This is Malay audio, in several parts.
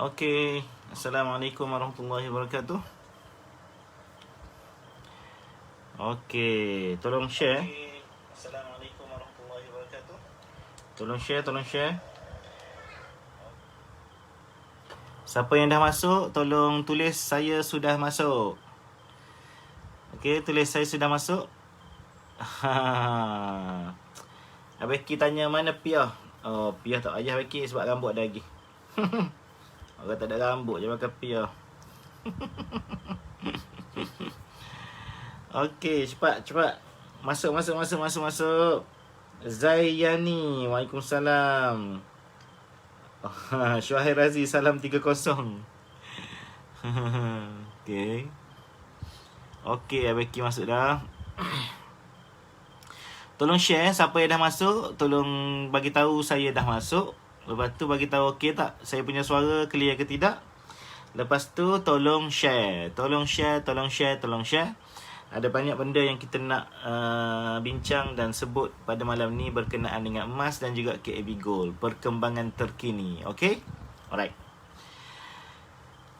Okey. Assalamualaikum warahmatullahi wabarakatuh. Okey, tolong share. Assalamualaikum warahmatullahi wabarakatuh. Tolong share. Siapa yang dah masuk, tolong tulis saya sudah masuk. Okey, tulis saya sudah masuk. Becky tanya mana Pia. Oh, Pia tak payah Becky sebab rambut ada lagi. Orang tak ada rambut je makan Pia. Okey, cepat. Masuk. Zayyani, Waalaikumsalam. Syuhair Razi, salam 3-0. Okey, Becky masuk dah. Tolong share siapa yang dah masuk, tolong bagi tahu saya dah masuk. Lepas tu bagi tahu okey tak, saya punya suara clear ke tidak. Lepas tu tolong share. Ada banyak benda yang kita nak bincang dan sebut pada malam ni berkenaan dengan emas dan juga KAB Gold, perkembangan terkini. Okey? Alright.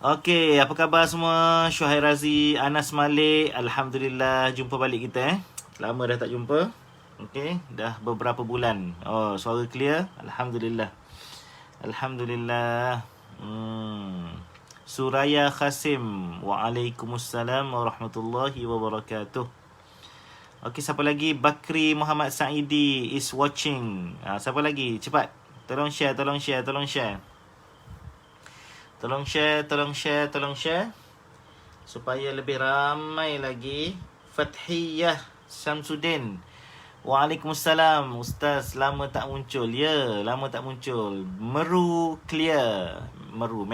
Okey, apa khabar semua? Syuhair Razi, Anas Malik, alhamdulillah jumpa balik kita Lama dah tak jumpa. Okey, dah beberapa bulan. Oh, suara clear. Alhamdulillah. Suraya Khasim, Waalaikumsalam warahmatullahi wabarakatuh. Okey, siapa lagi? Bakri Muhammad Saidi is watching. Siapa lagi? Cepat. Tolong share. Supaya lebih ramai lagi. Fathiyah Syamsuddin, Waalaikumsalam. Ustaz, lama tak muncul. Ya, lama tak muncul. Meru clear. Meru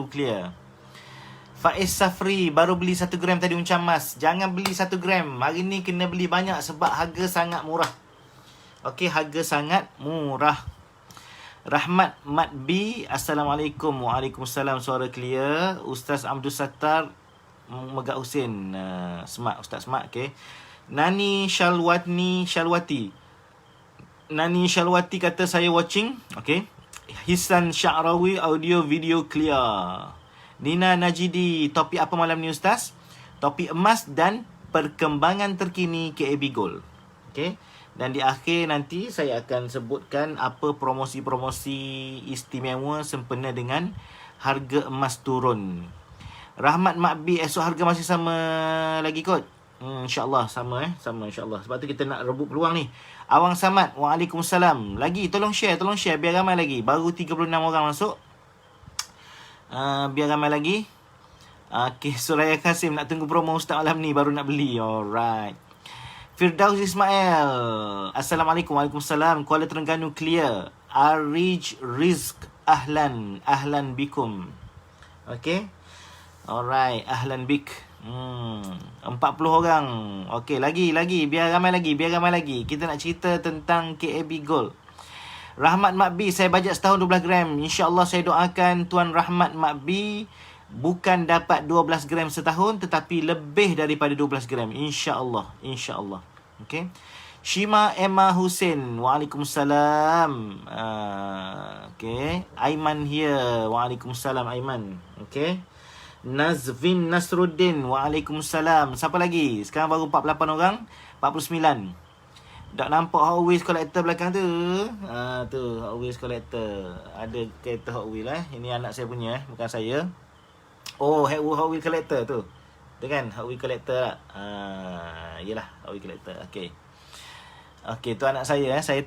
clear. Faiz Safri, baru beli 1 gram tadi uncam mas. Jangan beli 1 gram. Hari ni kena beli banyak sebab harga sangat murah. Okey, harga sangat murah. Rahmat Mat B, Assalamualaikum. Waalaikumsalam, suara clear. Ustaz Abdul Sattar Megak Husin, Ustaz Smart. Okey. Nani Shalwati kata saya watching. Okay. Hisan Sya'rawi, audio video clear. Nina Najidi, topik apa malam ni Ustaz? Topik emas dan perkembangan terkini KAB Gold. Okay. Dan di akhir nanti saya akan sebutkan apa promosi-promosi istimewa sempena dengan harga emas turun. Rahmat Makbi, esok harga masih sama lagi kot? InsyaAllah sama insyaAllah. Sebab tu kita nak rebut peluang ni. Awang Samad, Waalaikumsalam. Lagi tolong share biar ramai lagi. Baru 36 orang masuk. Biar ramai lagi. Okay, Suraya Kasim, nak tunggu promo Ustaz malam ni baru nak beli. Alright. Firdaus Ismail, Assalamualaikum. Waalaikumsalam. Kuala Terengganu clear. Arij Rizq, ahlan bikum. Okay. Alright, ahlan bik. 40 orang. Okey, lagi biar ramai lagi. Kita nak cerita tentang KAB Gold. Rahmat Makbi, saya bajet setahun 12 gram. InsyaAllah saya doakan Tuan Rahmat Makbi bukan dapat 12 gram setahun tetapi lebih daripada 12 gram. InsyaAllah. Okey. Shima Emma Hussein, Waalaikumsalam. Okey. Aiman here. Waalaikumsalam Aiman. Okey. Nazvin Nasruddin, Waalaikumsalam. Siapa lagi? Sekarang baru 48 orang. 49. Tak nampak Hot Wheels collector belakang tu. Tu Hot Wheels collector. Ada kereta Hot Wheels Ini anak saya punya bukan saya. Oh, Hot Wheels collector tu. Tu kan Hot Wheels collector tak? Yelah, Hot Wheels collector. Okey, tu anak saya Saya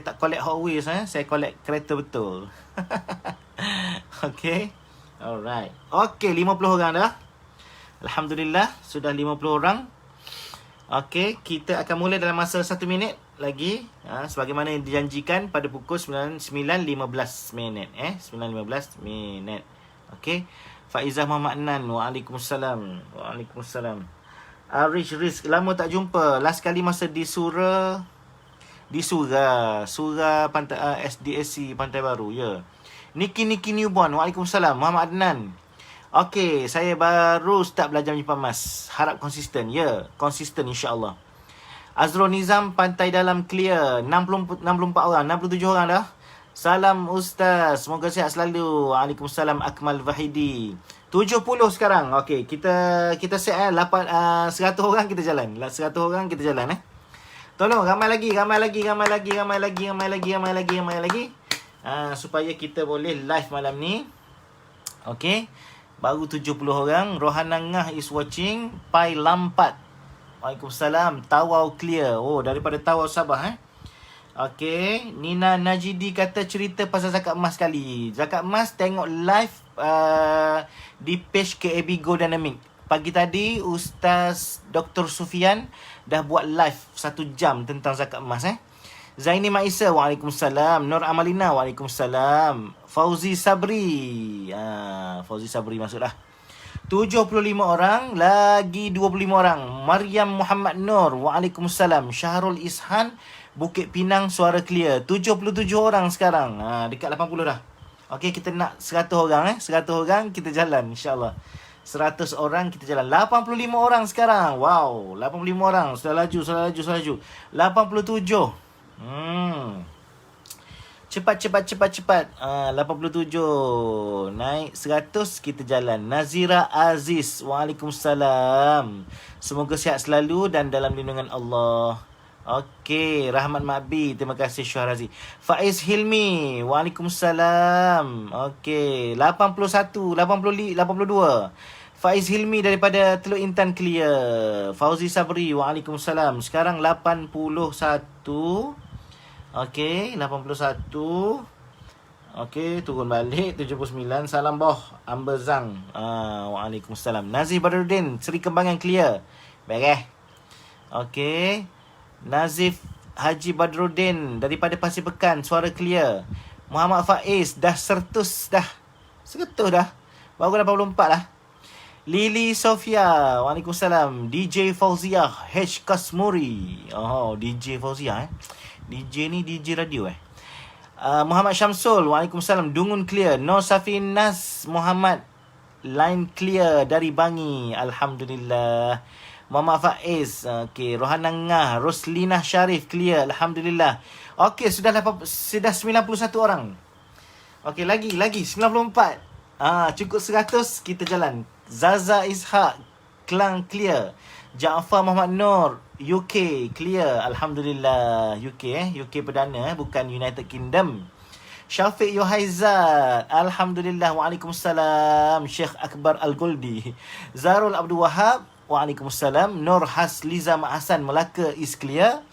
tak collect Hot Wheels Saya collect kereta betul. Okey. Alright. Okey, 50 orang dah. Alhamdulillah, sudah 50 orang. Okey, kita akan mula dalam masa 1 minit lagi. Sebagaimana yang dijanjikan pada pukul 9.15 minit. 9.15 minit. Okey. Faizah Muhammad Nan, Waalaikumsalam. Arish Rizq, lama tak jumpa. Last kali masa di Surah Pantai SDSC Pantai Baru. Ya. Niki Newborn, Waalaikumsalam. Muhammad Adnan. Okey, saya baru start belajar menyimpan emas. Harap konsisten. Ya, konsisten insyaAllah. Azrul Nizam, Pantai Dalam clear. 64 orang, 67 orang dah. Salam Ustaz. Semoga sihat selalu. Waalaikumsalam Akmal Vahidi. 70 sekarang. Okey, kita set 100 orang kita jalan. 100 orang kita jalan Tolong ramai lagi. Supaya kita boleh live malam ni. Okey. Baru 70 orang. Rohana Ngah is watching. Pai Lampat. Waalaikumsalam. Tawau clear. Oh, daripada Tawau Sabah Okey, Nina Najidi kata cerita pasal zakat emas sekali. Zakat emas tengok live di page KAB Go Dynamic. Pagi tadi Ustaz Dr. Sufian dah buat live 1 jam tentang zakat emas Zaini Maisa, waalaikumsalam. Nur Amalina, waalaikumsalam. Fauzi Sabri. Fauzi Sabri masuklah. 75 orang, lagi 25 orang. Maryam Muhammad Nur, waalaikumsalam. Syahrul Ishan, Bukit Pinang, suara clear. 77 orang sekarang. Dekat 80 dah. Okey, kita nak 100 orang 100 orang kita jalan insya-Allah. 100 orang kita jalan. 85 orang sekarang. Wow, 85 orang. Sudah laju. 87. Cepat. 87. Naik 100 kita jalan. Nazira Aziz, waalaikumsalam. Semoga sihat selalu dan dalam lindungan Allah. Okey, Rahmat Makbi, terima kasih Syahrazi. Faiz Hilmi, waalaikumsalam. Okey, 81, 82. Faiz Hilmi daripada Teluk Intan clear. Fauzi Sabri, waalaikumsalam. Sekarang 81. Okey, 81. Okey, turun balik 79. Salam boh Amber Zang. Waalaikumsalam. Nazif Badruddin, Seri Kembangan clear. Baik Okey. Nazif Haji Badruddin daripada Pasir Pekan, suara clear. Muhammad Faiz dah 100 dah. 100 dah. Baru 84 lah. Lili Sofia, waalaikumsalam. DJ Fauziah H Kasmuri. Oh, DJ Fauziah DJ ni DJ radio Muhammad Syamsul, waalaikumsalam. Dungun clear. No Safinas Muhammad, line clear dari Bangi, alhamdulillah. Muhammad Faiz, okey. Rohana Ngah, Roslina Syarif clear, alhamdulillah. Okey, sudah 91 orang. Okey, lagi 94. Cukup 100 kita jalan. Zaza Ishak, Klang clear. Jaafar Muhammad Nur, UK clear, alhamdulillah. UK perdana bukan United Kingdom. Syafiq Yohaizat, alhamdulillah. Waalaikumsalam. Syekh Akbar Al-Goldi. Zarul Abdul Wahab, waalaikumsalam. Nur Hasliza Mak Hassan, Melaka is clear.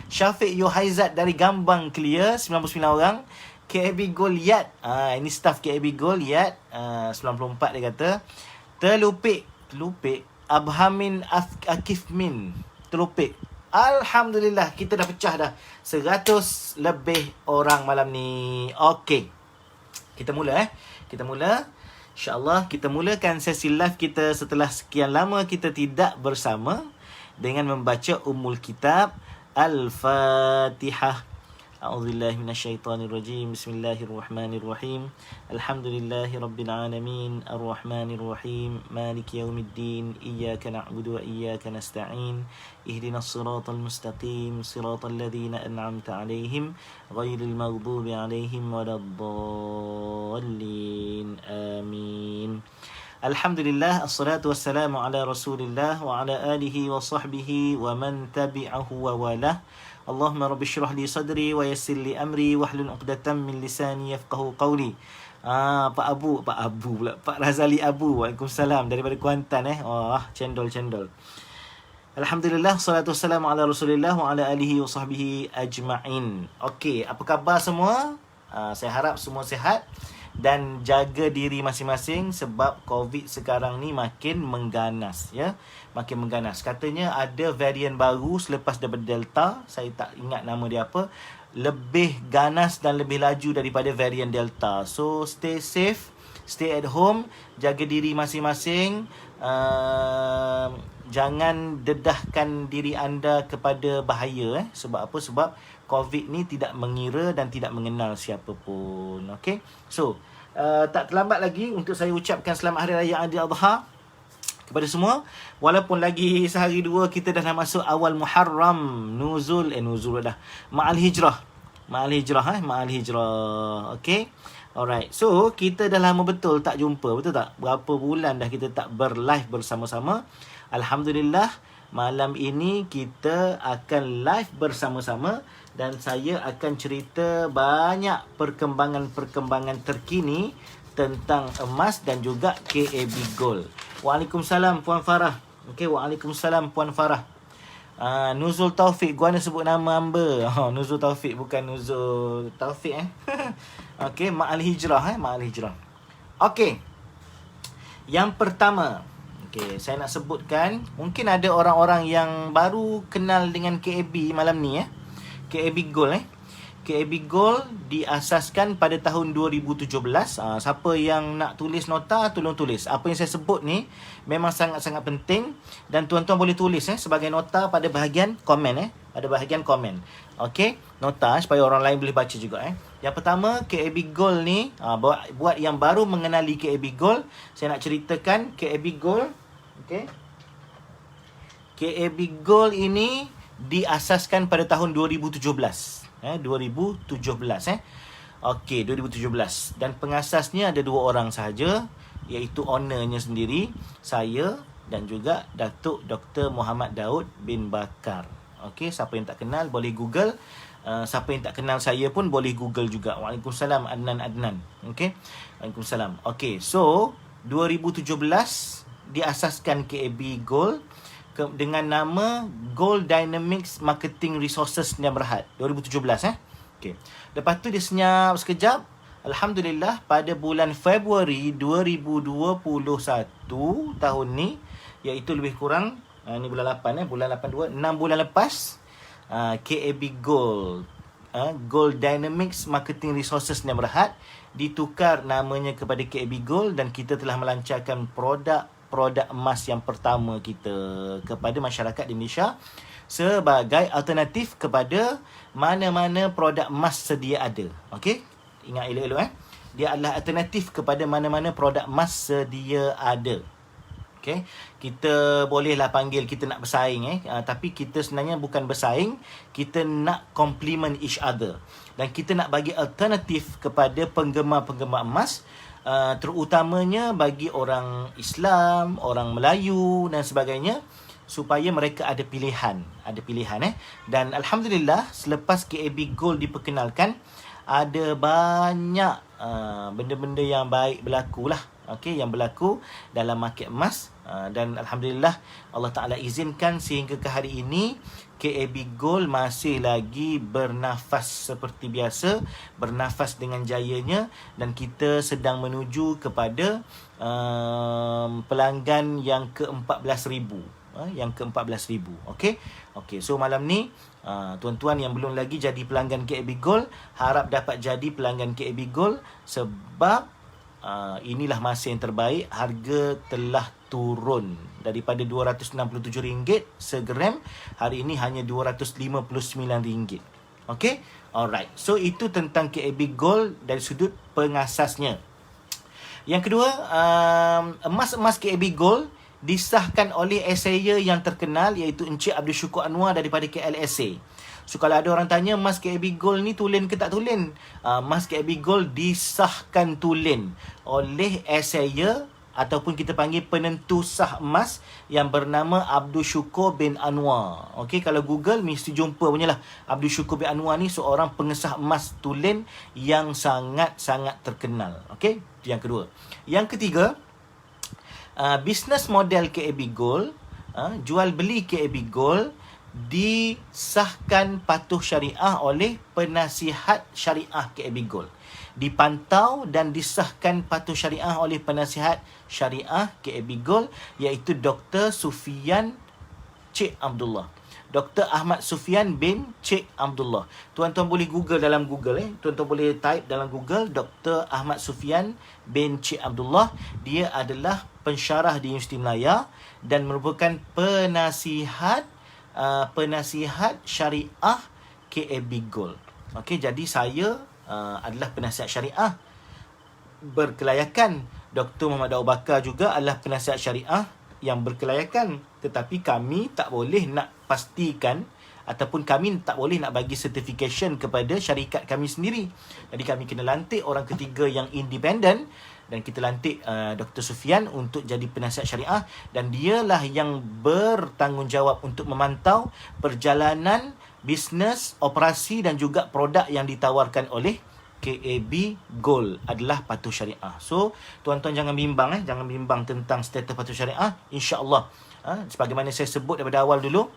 Syafiq Yohaizat dari Gambang clear, 99 orang. KAB Goliat, ini staff KAB Goliat, 94 dia kata. Telupik Abhamin Akif Min, Telupik. Alhamdulillah, kita dah pecah dah 100 lebih orang malam ni. Okey, kita mula InsyaAllah kita mulakan sesi live kita setelah sekian lama kita tidak bersama dengan membaca Ummul Kitab Al-Fatihah. A'udzubillahi minasyaitonirrajim. Bismillahirrahmanirrahim. Alhamdulillahirabbil alamin, arrahmanirrahim, maliki yaumiddin, iyyaka na'budu wa iyyaka nasta'in. Ihdinas siratal mustaqim, siratal ladzina an'amta 'alaihim, ghairil maghdubi 'alaihim waladdallin. Amin. Alhamdulillah, assalatu wassalamu ala Rasulillah wa ala alihi wa sahbihi wa man tabi'ahu wa walah. Allahumma rabbi syrah li sadri wa yassir li amri wahlul 'uqdatam min lisani yafqahu qawli. Pak Razali Abu, waalaikumsalam daripada Kuantan cendol. Alhamdulillah, salatu wassalamu ala Rasulillah wa ala alihi wa sahbihi ajma'in. Okey, apa khabar semua? Saya harap semua sihat dan jaga diri masing-masing sebab COVID sekarang ni makin mengganas makin mengganas. Katanya ada varian baru selepas daripada Delta, saya tak ingat nama dia apa, lebih ganas dan lebih laju daripada varian Delta. So stay safe, stay at home, jaga diri masing-masing. Jangan dedahkan diri anda kepada bahaya sebab apa? Sebab COVID ni tidak mengira dan tidak mengenal siapa pun. Okay, so tak terlambat lagi untuk saya ucapkan selamat Hari Raya Aidil-Adha kepada semua. Walaupun lagi sehari dua kita dah nak masuk awal Muharram, nuzul dah Ma'al Hijrah. Ma'al Hijrah, Ma'al Hijrah. Okay. Alright. So, kita dah lama betul tak jumpa. Betul tak? Berapa bulan dah kita tak berlive bersama-sama. Alhamdulillah, malam ini kita akan live bersama-sama. Dan saya akan cerita banyak perkembangan-perkembangan terkini tentang emas dan juga KAB Gold. Waalaikumsalam Puan Farah. Okay, waalaikumsalam Puan Farah. Nuzul Taufik, gua nak sebut nama hamba. Nuzul Taufik, bukan Nuzul Taufik Okey, Ma'al Hijrah Ma'al Hijrah. Okey. Yang pertama, okey, saya nak sebutkan, mungkin ada orang-orang yang baru kenal dengan KAB malam ni KAB Gold KAB Gold diasaskan pada tahun 2017. Siapa yang nak tulis nota, tolong tulis. Apa yang saya sebut ni memang sangat-sangat penting dan tuan-tuan boleh tulis sebagai nota pada bahagian komen pada bahagian komen. Okey, nota supaya orang lain boleh baca juga Yang pertama, KAB Gold ni buat yang baru mengenali KAB Gold, saya nak ceritakan KAB Gold. Okey. KAB Gold ini diasaskan pada tahun 2017. 2017 Okey, 2017. Dan pengasasnya ada 2 orang sahaja, iaitu ownernya sendiri, saya dan juga Datuk Dr. Muhammad Daud bin Bakar. Okey, siapa yang tak kenal boleh Google. Siapa yang tak kenal saya pun boleh Google juga. Waalaikumsalam Adnan. Okey. Waalaikumsalam. Okey, so 2017 diasaskan KAB Gold dengan nama Gold Dynamics Marketing Resources Sdn Bhd 2017 Okey. Lepas tu dia senyap sekejap. Alhamdulillah, pada bulan Februari 2021 tahun ni, iaitu lebih kurang ni bulan 8 bulan 8 6 bulan lepas, KAB Gold Gold Dynamics Marketing Resources Sdn Bhd ditukar namanya kepada KAB Gold dan kita telah melancarkan produk emas yang pertama kita kepada masyarakat Indonesia sebagai alternatif kepada mana-mana produk emas sedia ada. Okey? Ingat elok-elok Dia adalah alternatif kepada mana-mana produk emas sedia ada. Okey? Kita bolehlah panggil kita nak bersaing tapi kita sebenarnya bukan bersaing, kita nak complement each other. Dan kita nak bagi alternatif kepada penggemar-penggemar emas, terutamanya bagi orang Islam, orang Melayu dan sebagainya, supaya mereka ada pilihan. Dan Alhamdulillah, selepas KAB Gold diperkenalkan, ada banyak benda-benda yang baik berlaku yang berlaku dalam market emas. Dan Alhamdulillah, Allah Ta'ala izinkan sehingga ke hari ini KAB Gold masih lagi bernafas seperti biasa, bernafas dengan jayanya, dan kita sedang menuju kepada pelanggan yang ke-14,000. Yang ke-14,000. Okey, so malam ni tuan-tuan yang belum lagi jadi pelanggan KAB Gold, harap dapat jadi pelanggan KAB Gold sebab inilah masa yang terbaik. Harga telah turun daripada RM267 segram, hari ini hanya RM259. Okey, alright. So itu tentang KAB Gold dari sudut pengasasnya. Yang kedua, emas-emas KAB Gold disahkan oleh esayer yang terkenal, iaitu Encik Abdul Syukur Anwar daripada KLSA. So kalau ada orang tanya emas KAB Gold ni tulen ke tak tulen, emas KAB Gold disahkan tulen oleh esayer ataupun kita panggil penentu sah emas yang bernama Abdul Syukur bin Anwar. Okey, kalau Google mesti jumpa punyalah Abdul Syukur bin Anwar ni seorang pengesah emas tulen yang sangat-sangat terkenal. Okey, itu yang kedua. Yang ketiga, bisnes model KAB Gold, jual beli KAB Gold disahkan patuh syariah oleh penasihat syariah KAB Gold. Dipantau dan disahkan patuh syariah oleh penasihat syariah KAB Gold, iaitu Dr. Sufian Cik Abdullah. Dr. Ahmad Sufian bin Cik Abdullah. Tuan-tuan boleh Google dalam Google. Tuan-tuan boleh type dalam Google Dr. Ahmad Sufian bin Cik Abdullah. Dia adalah pensyarah di Universiti Malaya dan merupakan penasihat syariah KAB Gold. Okey, jadi saya adalah penasihat syariah berkelayakan. Dr. Muhammad Daud Bakar juga adalah penasihat syariah yang berkelayakan. Tetapi kami tak boleh nak pastikan ataupun kami tak boleh nak bagi certification kepada syarikat kami sendiri. Jadi kami kena lantik orang ketiga yang independen, dan kita lantik Dr. Sufian untuk jadi penasihat syariah, dan dialah yang bertanggungjawab untuk memantau perjalanan bisnes, operasi dan juga produk yang ditawarkan oleh KAB Gold adalah patuh syariah. So, tuan-tuan jangan bimbang jangan bimbang tentang status patuh syariah. InsyaAllah, sebagaimana saya sebut daripada awal dulu,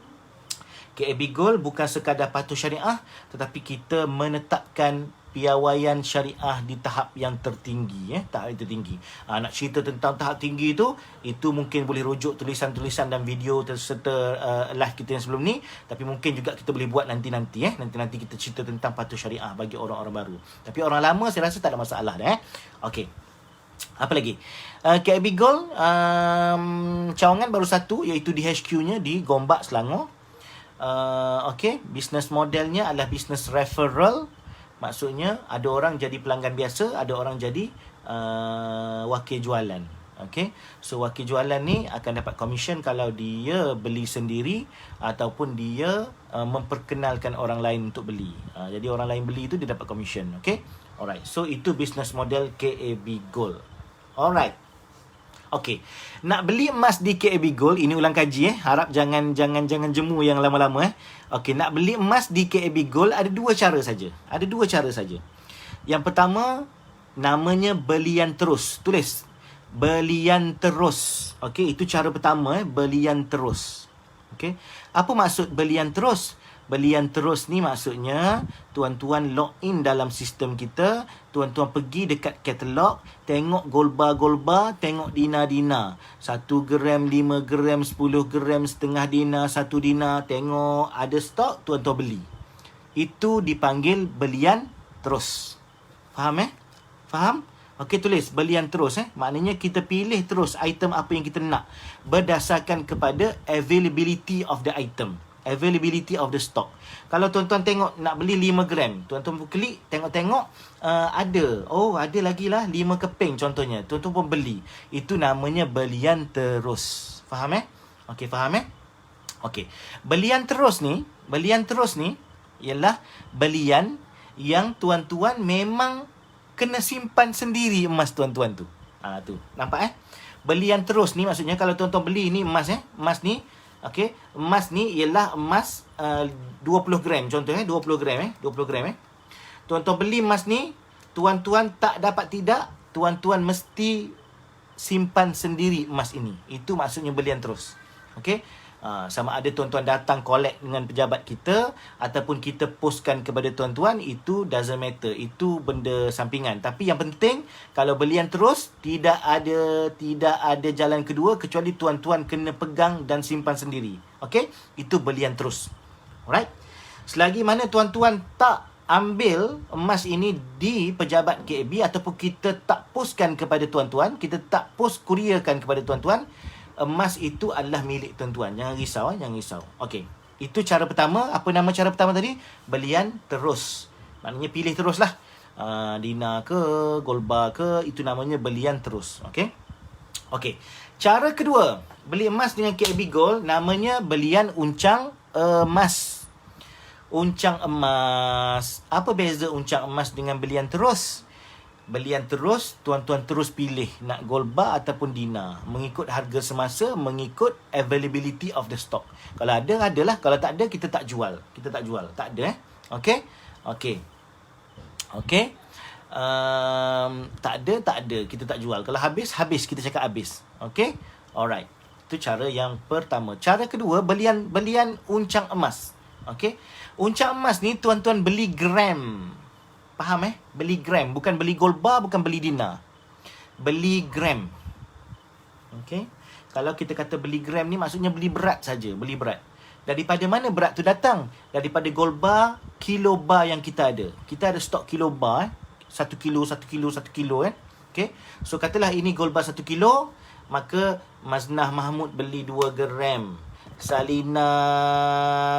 KAB Gold bukan sekadar patuh syariah, tetapi kita menetapkan piawaian syariah di tahap yang tertinggi, tahap yang tertinggi. Nak cerita tentang tahap tinggi itu mungkin boleh rujuk tulisan-tulisan dan video serta live kita yang sebelum ni, tapi mungkin juga kita boleh buat nanti-nanti nanti kita cerita tentang patuh syariah bagi orang-orang baru. Tapi orang lama saya rasa tak ada masalah dah. Okey. Apa lagi? KAB Gold cawangan baru satu, iaitu di HQ-nya di Gombak, Selangor. Okey, business modelnya adalah business referral. Maksudnya ada orang jadi pelanggan biasa, ada orang jadi wakil jualan. Okay? So wakil jualan ni akan dapat komisen kalau dia beli sendiri ataupun dia memperkenalkan orang lain untuk beli. Jadi orang lain beli itu dia dapat komisen. Okay? Alright. So itu business model KAB Gold. Alright. Okay. Nak beli emas di KAB Gold, ini ulang kaji harap jangan jemu yang lama-lama Okey, nak beli emas di KAB Gold ada dua cara saja. Yang pertama, namanya belian terus. Tulis belian terus. Okey, itu cara pertama belian terus. Okey. Apa maksud belian terus? Belian terus ni maksudnya tuan-tuan log in dalam sistem kita, tuan-tuan pergi dekat katalog, tengok golba, tengok dina. 1 gram, 5 gram, 10 gram, setengah dina, 1 dina, tengok ada stok, tuan-tuan beli. Itu dipanggil belian terus. Faham Faham? Okey, tulis belian terus Maknanya kita pilih terus item apa yang kita nak berdasarkan kepada availability of the item. Availability of the stock. Kalau tuan-tuan tengok nak beli 5 gram, tuan-tuan klik tengok ada. Oh, ada lagi lah 5 keping contohnya. Tuan-tuan pun beli. Itu namanya belian terus. Faham Okey, faham Okey. Belian terus ni ialah belian yang tuan-tuan memang kena simpan sendiri emas tuan-tuan tu. Tu. Nampak Belian terus ni maksudnya kalau tuan-tuan beli ni emas emas ni. Okey, emas ni ialah emas 20 gram contohnya 20 gram Tuan-tuan beli emas ni, tuan-tuan tak dapat tidak, tuan-tuan mesti simpan sendiri emas ini. Itu maksudnya belian terus. Okey. Sama ada tuan-tuan datang collect dengan pejabat kita ataupun kita postkan kepada tuan-tuan, itu doesn't matter. Itu benda sampingan. Tapi yang penting kalau belian terus tidak ada jalan kedua kecuali tuan-tuan kena pegang dan simpan sendiri. Okey? Itu belian terus. Alright? Selagi mana tuan-tuan tak ambil emas ini di pejabat KAB ataupun kita tak postkan kepada tuan-tuan, kita tak post courierkan kepada tuan-tuan, emas itu adalah milik tuan-tuan. Jangan risau. Okey. Itu cara pertama. Apa nama cara pertama tadi? Belian terus. Maknanya pilih teruslah. Dina ke, Golba ke, itu namanya belian terus. Okey. Okey. Cara kedua, beli emas dengan KAB Gold namanya belian uncang emas. Uncang emas. Apa beza uncang emas dengan belian terus? Belian terus, tuan-tuan terus pilih nak gold bar ataupun dina. Mengikut harga semasa, mengikut availability of the stock. Kalau ada, adalah. Kalau tak ada, kita tak jual. Tak ada Okey? Tak ada. Kita tak jual. Kalau habis. Kita cakap habis. Okey? Alright. Itu cara yang pertama. Cara kedua, belian uncang emas. Okey? Uncang emas ni tuan-tuan beli gram. Faham Beli gram. Bukan beli gold bar, bukan beli dina. Beli gram. Okey. Kalau kita kata beli gram ni maksudnya beli berat saja. Beli berat. Daripada mana berat tu datang? Daripada gold bar, kilo bar yang kita ada. Kita ada stok kilo bar. 1 kilo. Okey. So katalah ini gold bar 1 kilo. Maka Maznah Mahmud beli 2 gram. Salina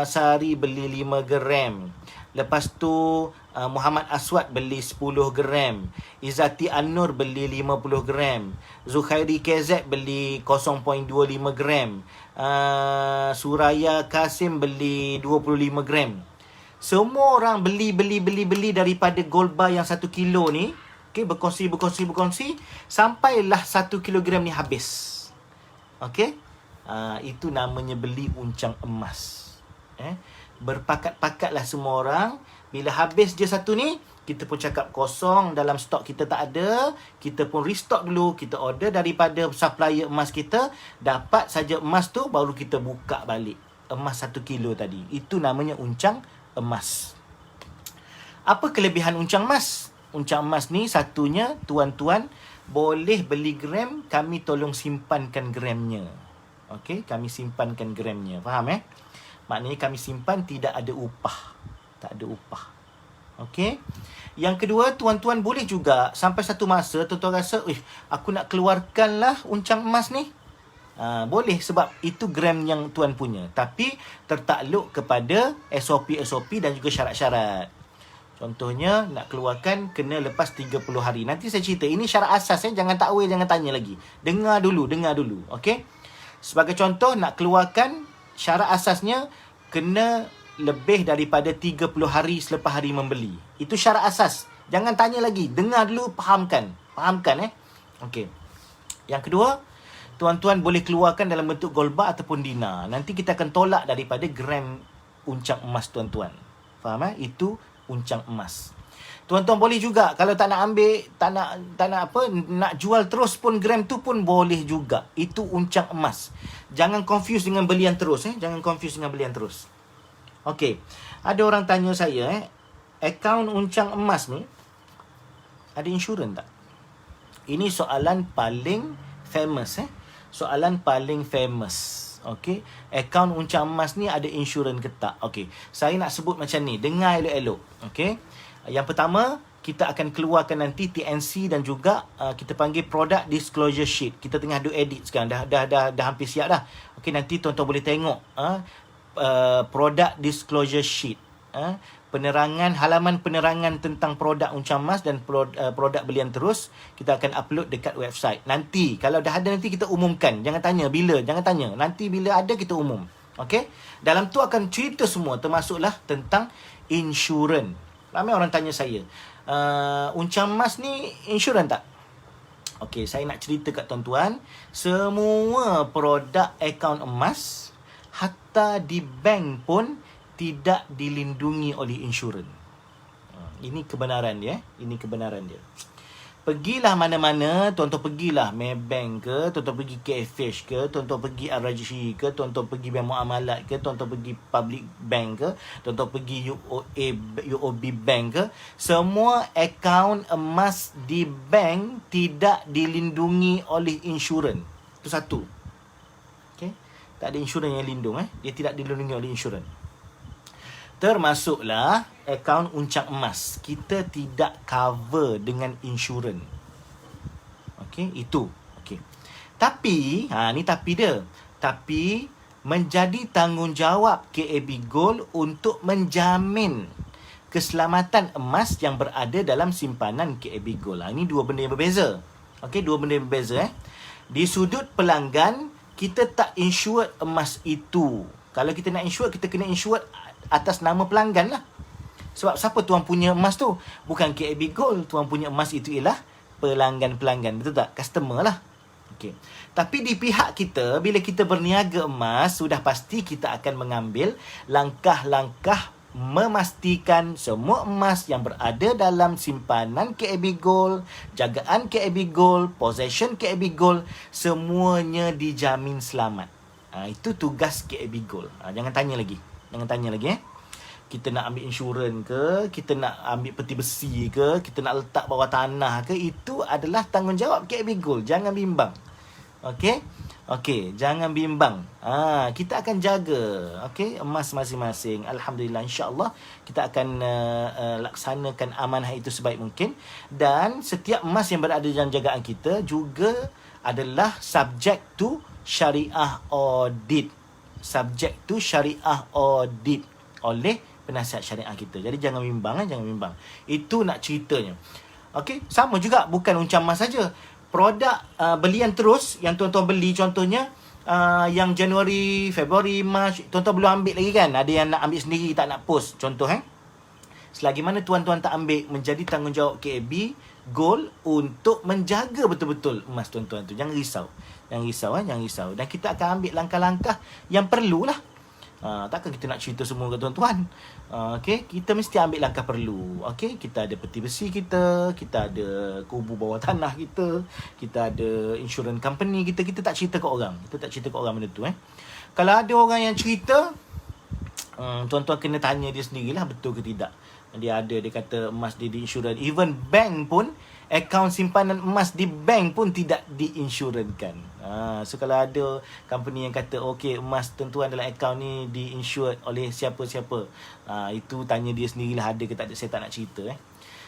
Sari beli 5 gram. Lepas tu Muhammad Aswad beli 10 gram. Izzati An-Nur beli 50 gram. Zukhairi KZ beli 0.25 gram. Suraya Kasim beli 25 gram. Semua orang beli daripada gold bar yang 1 kilo ni. Okay, berkongsi. Sampailah 1 kilogram ni habis. Okay. Itu namanya beli uncang emas. Berpakat-pakatlah semua orang. Bila habis je satu ni, kita pun cakap kosong, dalam stok kita tak ada, kita pun restock dulu, kita order daripada supplier emas kita, dapat saja emas tu, baru kita buka balik emas 1 kilo tadi. Itu namanya uncang emas. Apa kelebihan uncang emas? Uncang emas ni satunya, tuan-tuan boleh beli gram, kami tolong simpankan gramnya. Okey, kami simpankan gramnya. Faham Maknanya kami simpan, tidak ada upah. Tak ada upah. Okey. Yang kedua, tuan-tuan boleh juga sampai satu masa tuan-tuan rasa, aku nak keluarkanlah uncang emas ni. Boleh, sebab itu gram yang tuan punya. Tapi tertakluk kepada SOP dan juga syarat-syarat. Contohnya, nak keluarkan kena lepas 30 hari. Nanti saya cerita. Ini syarat asas. Jangan takwil, jangan tanya lagi. Dengar dulu. Okey. Sebagai contoh, nak keluarkan syarat asasnya kena lebih daripada 30 hari selepas hari membeli. Itu syarat asas. Jangan tanya lagi. Dengar dulu, fahamkan. Okey. Yang kedua, tuan-tuan boleh keluarkan dalam bentuk gold bar ataupun dinar. Nanti kita akan tolak daripada gram uncang emas tuan-tuan. Faham Itu uncang emas. Tuan-tuan boleh juga, kalau tak nak ambil, nak jual terus pun gram tu pun boleh juga. Itu uncang emas. Jangan confuse dengan belian terus. Okey. Ada orang tanya saya, akaun uncang emas ni ada insurans tak? Ini soalan paling famous. Soalan paling famous. Okey. Akaun uncang emas ni ada insurans ke tak? Okey. Saya nak sebut macam ni. Dengar elok-elok. Okey. Yang pertama, kita akan keluarkan nanti TNC dan juga kita panggil Product Disclosure Sheet. Kita tengah do edit sekarang. Dah hampir siap dah. Okey, nanti tuan-tuan boleh tengok Product Disclosure Sheet. Halaman penerangan tentang produk uncang emas dan produk belian terus, kita akan upload dekat website. Nanti kalau dah ada, nanti kita umumkan. Jangan tanya bila, nanti bila ada kita umum. Okey, dalam tu akan cerita semua, termasuklah tentang insurans. Ramai orang tanya saya, uncang emas ni insurans tak? Okey, saya nak cerita kat tuan-tuan, semua produk akaun emas hatta di bank pun tidak dilindungi oleh insurans. Ini kebenaran dia. Pergilah mana-mana, tuan-tuan pergilah Maybank ke, tuan-tuan pergi KFH ke, tuan-tuan pergi RRG ke, tuan-tuan pergi Bank Muamalat ke, tuan-tuan pergi Public Bank ke, tuan-tuan pergi UOB Bank ke, semua akaun emas di bank tidak dilindungi oleh insurans. Itu satu. Okay? Tak ada insurans yang lindung. Dia tidak dilindungi oleh insurans. Termasuklah akaun uncang emas. Kita tidak cover dengan insurans. Okey, itu. Okey. Tapi, ni tapi dia. Tapi menjadi tanggungjawab KAB Gold untuk menjamin keselamatan emas yang berada dalam simpanan KAB Gold. Ini dua benda yang berbeza. Okey, dua benda yang berbeza. Di sudut pelanggan, kita tak insure emas itu. Kalau kita nak insure, kita kena insure atas nama pelanggan lah. Sebab siapa tuan punya emas tu? Bukan KAB Gold. Tuan punya emas itu ialah pelanggan-pelanggan. Betul tak? Customer lah. Okay. Tapi di pihak kita, bila kita berniaga emas, sudah pasti kita akan mengambil langkah-langkah memastikan semua emas yang berada dalam simpanan KAB Gold, jagaan KAB Gold, possession KAB Gold, semuanya dijamin selamat. Itu tugas KAB Gold. Jangan tanya lagi. Kita nak ambil insurans ke, kita nak ambil peti besi ke, kita nak letak bawah tanah ke, itu adalah tanggungjawab KAB Gold. Jangan bimbang. Okey? Okey, jangan bimbang. Kita akan jaga emas masing-masing. Alhamdulillah, insya-Allah kita akan laksanakan amanah itu sebaik mungkin, dan setiap emas yang berada dalam jagaan kita juga adalah subject to syariah audit. Subject to syariah audit oleh penasihat syariah kita. Jadi jangan bimbang, jangan bimbang. Itu nak ceritanya. Okey, sama juga bukan Uncam Emas saja. Produk belian terus yang tuan-tuan beli, contohnya yang Januari, Februari, Mac, tuan-tuan belum ambil lagi kan? Ada yang nak ambil sendiri, tak nak post. Contoh selagi mana tuan-tuan tak ambil, menjadi tanggungjawab KAB Gold untuk menjaga betul-betul emas tuan-tuan tu. Jangan risau. Jangan risau. Dan kita akan ambil langkah-langkah yang perlulah. Takkan kita nak cerita semua ke tuan-tuan. Okay, kita mesti ambil langkah perlu. Okay, kita ada peti besi kita ada kubu bawah tanah kita ada insurance company kita tak cerita ke orang. Kita tak cerita ke orang benda tu. Kalau ada orang yang cerita, tuan-tuan kena tanya dia sendirilah betul ke tidak. Dia kata emas dia diinsurans. Even bank pun, akaun simpanan emas di bank pun tidak diinsurankan. So kalau ada company yang kata okey, emas tuan-tuan dalam akaun ni diinsured oleh siapa-siapa, itu tanya dia sendirilah ada ke tak ada. Saya tak nak cerita.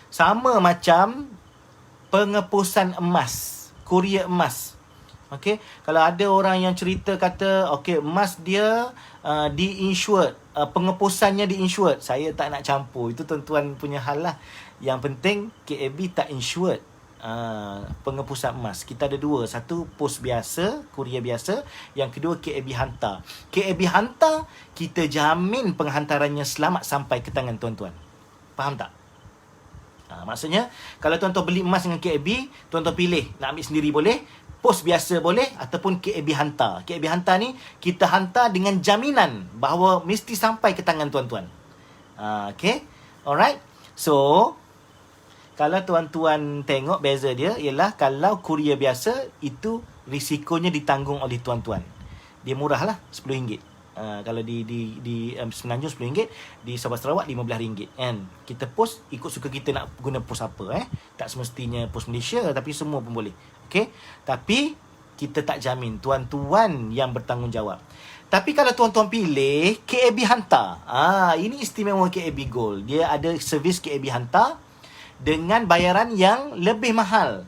Sama macam pengepusan emas, kurier emas. Okey, kalau ada orang yang cerita kata okey, emas dia diinsured, pengepusannya diinsured, saya tak nak campur. Itu tuan-tuan punya hal lah. Yang penting KAB tak insured pengepusan emas. Kita ada dua. Satu pos biasa, kurier biasa. Yang kedua KAB hantar. KAB hantar, kita jamin penghantarannya selamat sampai ke tangan tuan-tuan. Faham tak? Maksudnya kalau tuan-tuan beli emas dengan KAB, tuan-tuan pilih nak ambil sendiri boleh, pos biasa boleh, ataupun KAB hantar. KAB hantar ni kita hantar dengan jaminan bahawa mesti sampai ke tangan tuan-tuan. Okay, alright. So kalau tuan-tuan tengok beza dia ialah kalau kurier biasa itu risikonya ditanggung oleh tuan-tuan. Dia murah lah, RM10. Kalau di Semenanjung RM10, di Sabah Sarawak RM15 kan. Kita post ikut suka kita nak guna pos apa. Tak semestinya pos Malaysia, tapi semua pun boleh. Okay? Tapi kita tak jamin, tuan-tuan yang bertanggungjawab. Tapi kalau tuan-tuan pilih KAB hantar, ini istimewa KAB Gold. Dia ada servis KAB hantar dengan bayaran yang lebih mahal.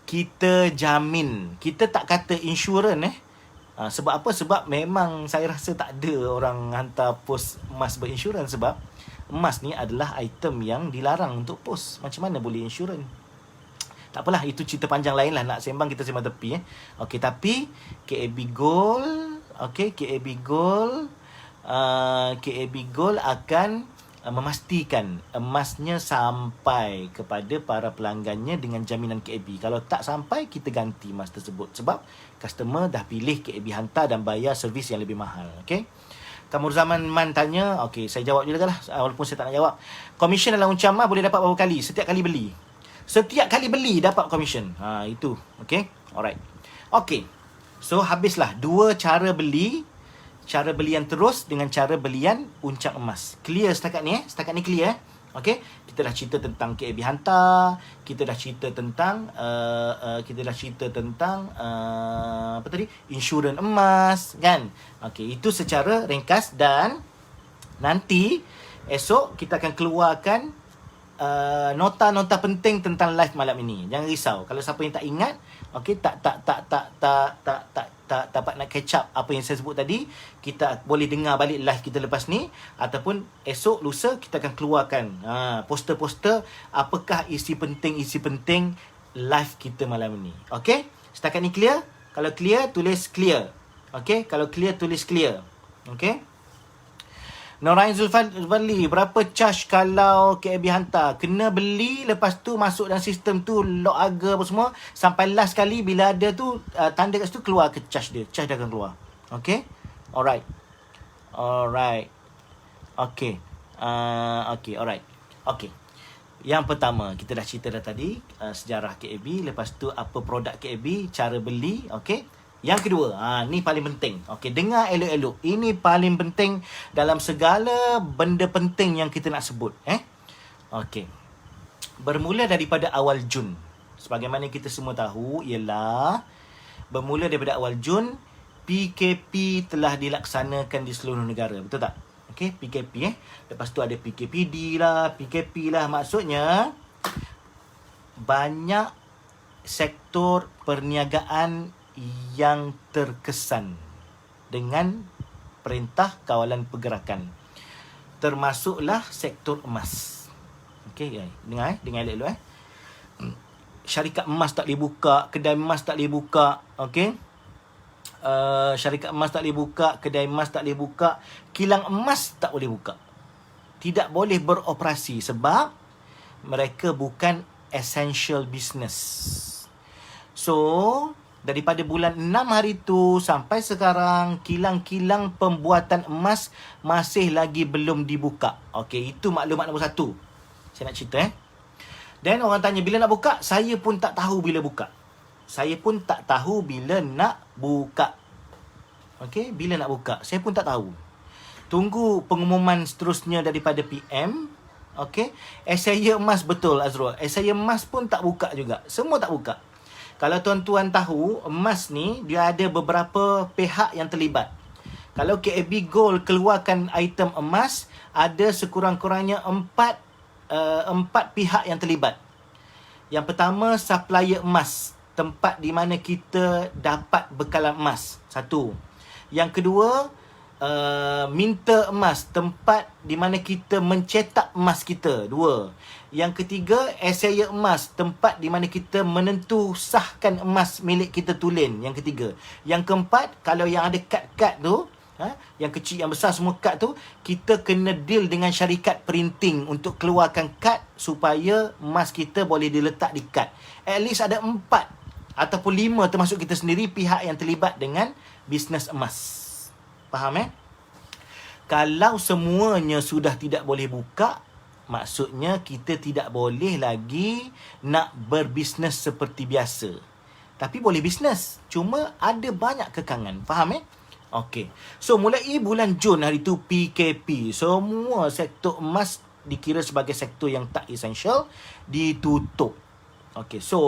Kita jamin. Kita tak kata insurans sebab apa? Sebab memang saya rasa tak ada orang hantar pos emas berinsurans. Sebab emas ni adalah item yang dilarang untuk pos. Macam mana boleh insurans? Tak apalah, itu cerita panjang lain lah. Nak sembang, kita sembang tepi. Okey, tapi KAB Gold, KAB Gold akan memastikan emasnya sampai kepada para pelanggannya dengan jaminan KAB. Kalau tak sampai, kita ganti emas tersebut. Sebab customer dah pilih KAB hantar dan bayar servis yang lebih mahal. Okey. Kamur Zaman Man tanya, okey, saya jawab juga lah, walaupun saya tak nak jawab. Komisen dalam Uncam Emas boleh dapat berapa kali? Setiap kali beli. Setiap kali beli dapat komisen. Itu. Okey. Alright. Okey. So habislah dua cara beli. Cara belian terus dengan cara belian Uncam Emas. Clear setakat ni Setakat ni clear Okey. Kita dah cerita tentang KAB hantar. Kita dah cerita tentang apa tadi? Insurans emas kan. Okey, itu secara ringkas. Dan nanti esok kita akan keluarkan nota-nota penting tentang live malam ini. Jangan risau. Kalau siapa yang tak ingat, okey, tak dapat nak catch up apa yang saya sebut tadi, kita boleh dengar balik live kita lepas ni, ataupun esok lusa kita akan keluarkan poster-poster apakah isi penting live kita malam ini. Okey? Setakat ni clear? Kalau clear, tulis clear. Okey? Kalau clear, tulis clear. Okey? Norain Zulfadli, berapa charge kalau KAB hantar? Kena beli, lepas tu masuk dalam sistem tu, log harga apa semua. Sampai last kali bila ada tu, tanda kat situ, keluar ke charge dia. Charge dia akan keluar. Okay? Alright. Okay. Alright. Okay. Yang pertama, kita dah cerita dah tadi, sejarah KAB. Lepas tu, apa produk KAB, cara beli. Okay? Yang kedua, ni paling penting. Okey, dengar elok-elok. Ini paling penting dalam segala benda penting yang kita nak sebut. Okey. Bermula daripada awal Jun. Sebagaimana kita semua tahu, ialah bermula daripada awal Jun, PKP telah dilaksanakan di seluruh negara. Betul tak? Okey, PKP. Lepas tu ada PKPD lah, PKP lah. Maksudnya, banyak sektor perniagaan yang terkesan dengan Perintah Kawalan Pergerakan. termasuklah sektor emas. Okey, dengar elok-elok. Syarikat emas tak boleh buka, kedai emas tak boleh buka, okey. Syarikat emas tak boleh buka, kedai emas tak boleh buka, kilang emas tak boleh buka. Tidak boleh beroperasi sebab mereka bukan essential business. So, daripada bulan 6 hari tu sampai sekarang, kilang-kilang pembuatan emas masih lagi belum dibuka. Okey, itu maklumat nombor 1. Saya nak cerita Dan orang tanya bila nak buka, saya pun tak tahu bila buka. Okey, bila nak buka, saya pun tak tahu. Tunggu pengumuman seterusnya daripada PM. Okey, saya emas betul Azrul. Saya emas pun tak buka juga. Semua tak buka. Kalau tuan-tuan tahu, emas ni dia ada beberapa pihak yang terlibat. Kalau KAB Gold keluarkan item emas, ada sekurang-kurangnya 4 pihak yang terlibat. Yang pertama, supplier emas, tempat di mana kita dapat bekalan emas. 1. Yang kedua, minta emas, tempat di mana kita mencetak emas kita. 2. Yang ketiga, esaya emas, tempat di mana kita menentu sahkan emas milik kita tulen. Yang ketiga. Yang keempat, kalau yang ada kad-kad tu, yang kecil, yang besar semua kad tu, kita kena deal dengan syarikat printing untuk keluarkan kad supaya emas kita boleh diletak di kad. At least ada 4 ataupun 5 termasuk kita sendiri pihak yang terlibat dengan bisnes emas. Faham Kalau semuanya sudah tidak boleh buka, maksudnya kita tidak boleh lagi nak berbisnes seperti biasa. Tapi boleh bisnes, cuma ada banyak kekangan. Faham Okey. So mulai bulan Jun hari tu PKP, semua sektor emas dikira sebagai sektor yang tak essential, ditutup. Okey. So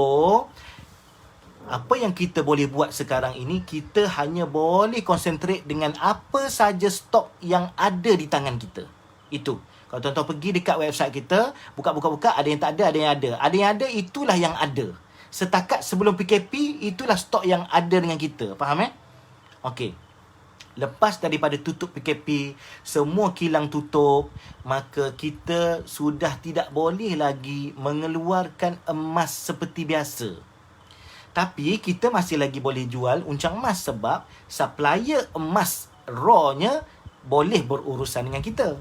apa yang kita boleh buat sekarang ini, kita hanya boleh konsentrate dengan apa saja stok yang ada di tangan kita. Itu. Kalau tuan-tuan pergi dekat website kita, buka, ada yang tak ada, ada yang ada. Ada yang ada, itulah yang ada. Setakat sebelum PKP, itulah stok yang ada dengan kita. Faham Okey. Lepas daripada tutup PKP, semua kilang tutup, maka kita sudah tidak boleh lagi mengeluarkan emas seperti biasa. Tapi kita masih lagi boleh jual uncang emas sebab supplier emas raw-nya boleh berurusan dengan kita.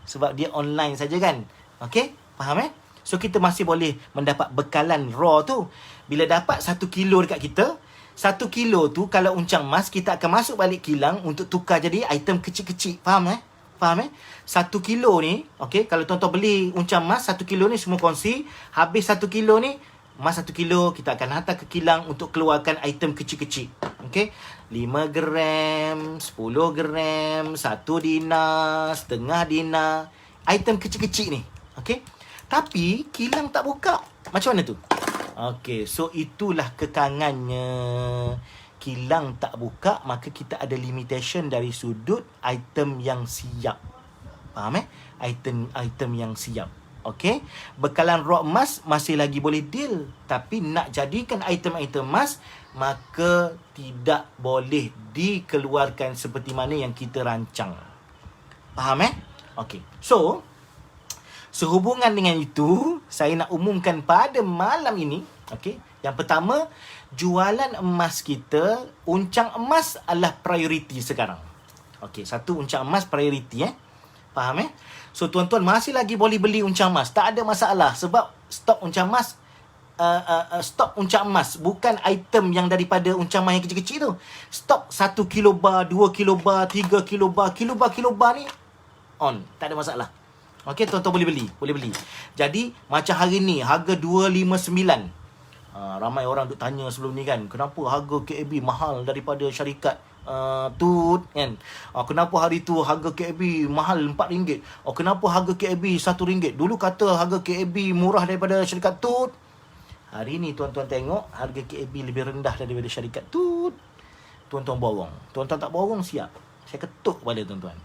Sebab dia online saja kan. Okey? Faham So kita masih boleh mendapat bekalan raw tu. Bila dapat 1 kilo dekat kita, 1 kilo tu kalau uncang emas, kita akan masuk balik kilang untuk tukar jadi item kecil-kecil. Faham Faham 1 kilo ni, okey, kalau tuan-tuan beli uncang emas 1 kilo ni semua kongsi. Habis 1 kilo ni, emas 1 kilo kita akan hantar ke kilang untuk keluarkan item kecil-kecil. Okey, 5 gram, 10 gram, 1 dinar, setengah dinar, item kecil-kecil ni. Okey, tapi kilang tak buka. Macam mana tu? Okey, so itulah kekangannya. Kilang tak buka, maka kita ada limitation dari sudut item yang siap. Faham Item yang siap. Okey, bekalan raw emas masih lagi boleh deal, tapi nak jadikan item-item emas, maka tidak boleh dikeluarkan seperti mana yang kita rancang. Faham Okey. So, sehubungan dengan itu, saya nak umumkan pada malam ini, okey, yang pertama, jualan emas kita, uncang emas adalah prioriti sekarang. Okey, 1 uncang emas prioriti Faham So tuan-tuan masih lagi boleh beli uncang emas, tak ada masalah sebab stok uncang emas stok uncang emas bukan item yang daripada uncang emas yang kecil-kecil tu. Stok 1 kilo bar, 2 kilo bar, 3 kilo bar, kilo bar ni on, tak ada masalah. Okey, tuan-tuan boleh beli. Jadi macam hari ni harga 259. Ramai orang duk tanya sebelum ni kan, kenapa harga KAB mahal daripada syarikat Tut kan? Kenapa hari tu harga KAB mahal RM4? Kenapa harga KAB RM1? Dulu kata harga KAB murah daripada syarikat Tut. Hari ni tuan-tuan tengok harga KAB lebih rendah daripada syarikat Tut. Tuan-tuan borong. Tuan-tuan tak borong, siap saya ketuk kepala tuan-tuan.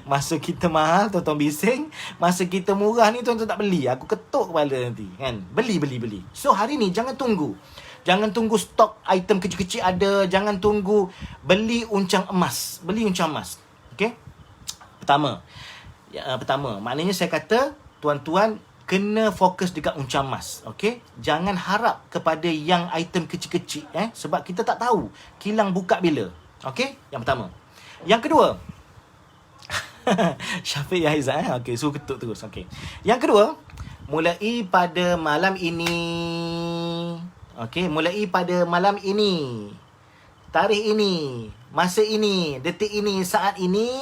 Masa kita mahal, tuan-tuan bising. Masa kita murah ni, tuan-tuan tak beli. Aku ketuk kepala nanti kan. Beli. So hari ni jangan tunggu. Jangan tunggu stok item kecil-kecil ada. Jangan tunggu beli uncang emas. Okey. Pertama, maknanya saya kata tuan-tuan kena fokus dekat Unca Emas. Okey? Jangan harap kepada yang item kecil-kecil sebab kita tak tahu kilang buka bila. Okey? Yang pertama. Yang kedua, Syafiq Aizat okey, suruh ketuk terus. Okey. Yang kedua, mulai pada malam ini. Okey, mulai pada malam ini. Tarikh ini, masa ini, detik ini, saat ini,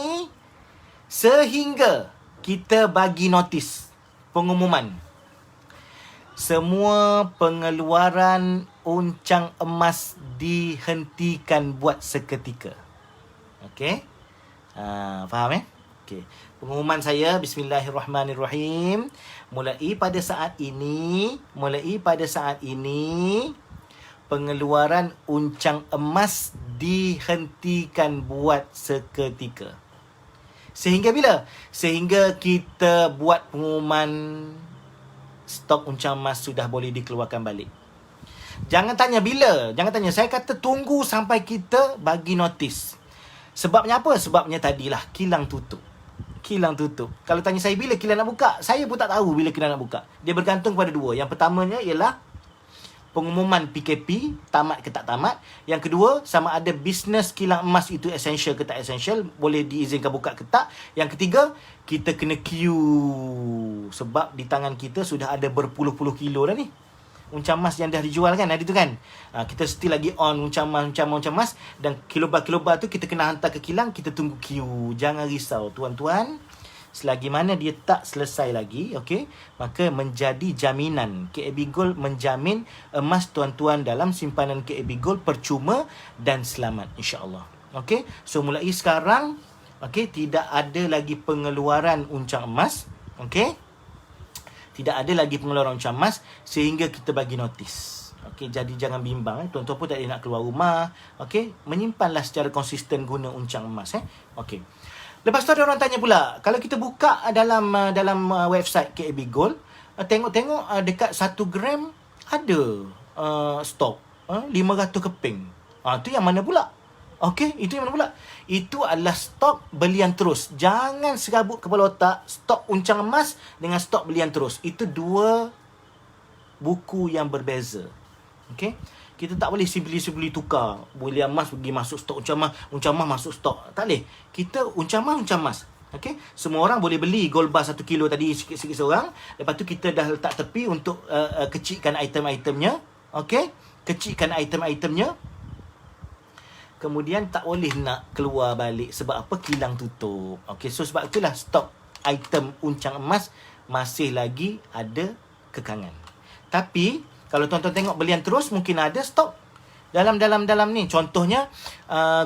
sehingga kita bagi notis pengumuman semua pengeluaran uncang emas dihentikan buat seketika. Okey? Faham Okey. Pengumuman saya, bismillahirrahmanirrahim. Mulai pada saat ini, pengeluaran uncang emas dihentikan buat seketika. Sehingga bila? Sehingga kita buat pengumuman stok uncang emas sudah boleh dikeluarkan balik. Jangan tanya bila. Jangan tanya. Saya kata tunggu sampai kita bagi notis. Sebabnya apa? Sebabnya tadilah kilang tutup. Kalau tanya saya bila kilang nak buka, saya pun tak tahu bila kilang nak buka. Dia bergantung pada dua. Yang pertamanya ialah pengumuman PKP, tamat ke tak tamat. Yang kedua, sama ada bisnes kilang emas itu essential ke tak essential, boleh diizinkan buka ke tak. Yang ketiga, kita kena queue. Sebab di tangan kita sudah ada berpuluh-puluh kilo dah ni uncang emas yang dah dijual kan, hari tu kan. Kita still lagi on uncang emas. Dan kilobar tu kita kena hantar ke kilang, kita tunggu queue. Jangan risau tuan-tuan. Selagi mana dia tak selesai lagi, okey, maka menjadi jaminan. KAB Gold menjamin emas tuan-tuan dalam simpanan KAB Gold percuma dan selamat, insya-Allah. Okey, so mulai sekarang, okey, tidak ada lagi pengeluaran uncang emas, okey. Tidak ada lagi pengeluaran uncang emas sehingga kita bagi notis. Okey, jadi jangan bimbang tuan-tuan pun tak nak keluar rumah, okey, menyimpanlah secara konsisten guna uncang emas Okey. Lepas tu ada orang tanya pula, kalau kita buka dalam website KAB Gold, tengok-tengok dekat 1 gram ada stok 500 keping. Tu yang mana pula? Okey, itu yang mana pula? Itu adalah stok belian terus. Jangan serabut kepala otak stok uncang emas dengan stok belian terus. Itu dua buku yang berbeza. Okey? Kita tak boleh simply tukar. Belian emas pergi masuk stok uncang emas masuk stok. Tak boleh. Kita uncang emas. Okey? Semua orang boleh beli gold bar 1 kilo tadi sikit-sikit seorang. Lepas tu kita dah letak tepi untuk kecilkan item-itemnya. Okey? Kecilkan item-itemnya. Kemudian tak boleh nak keluar balik. Sebab apa? Kilang tutup. Okey, so sebab itulah stok item uncang emas masih lagi ada kekangan. Tapi kalau tuan-tuan tengok belian terus, mungkin ada stok dalam ni. Contohnya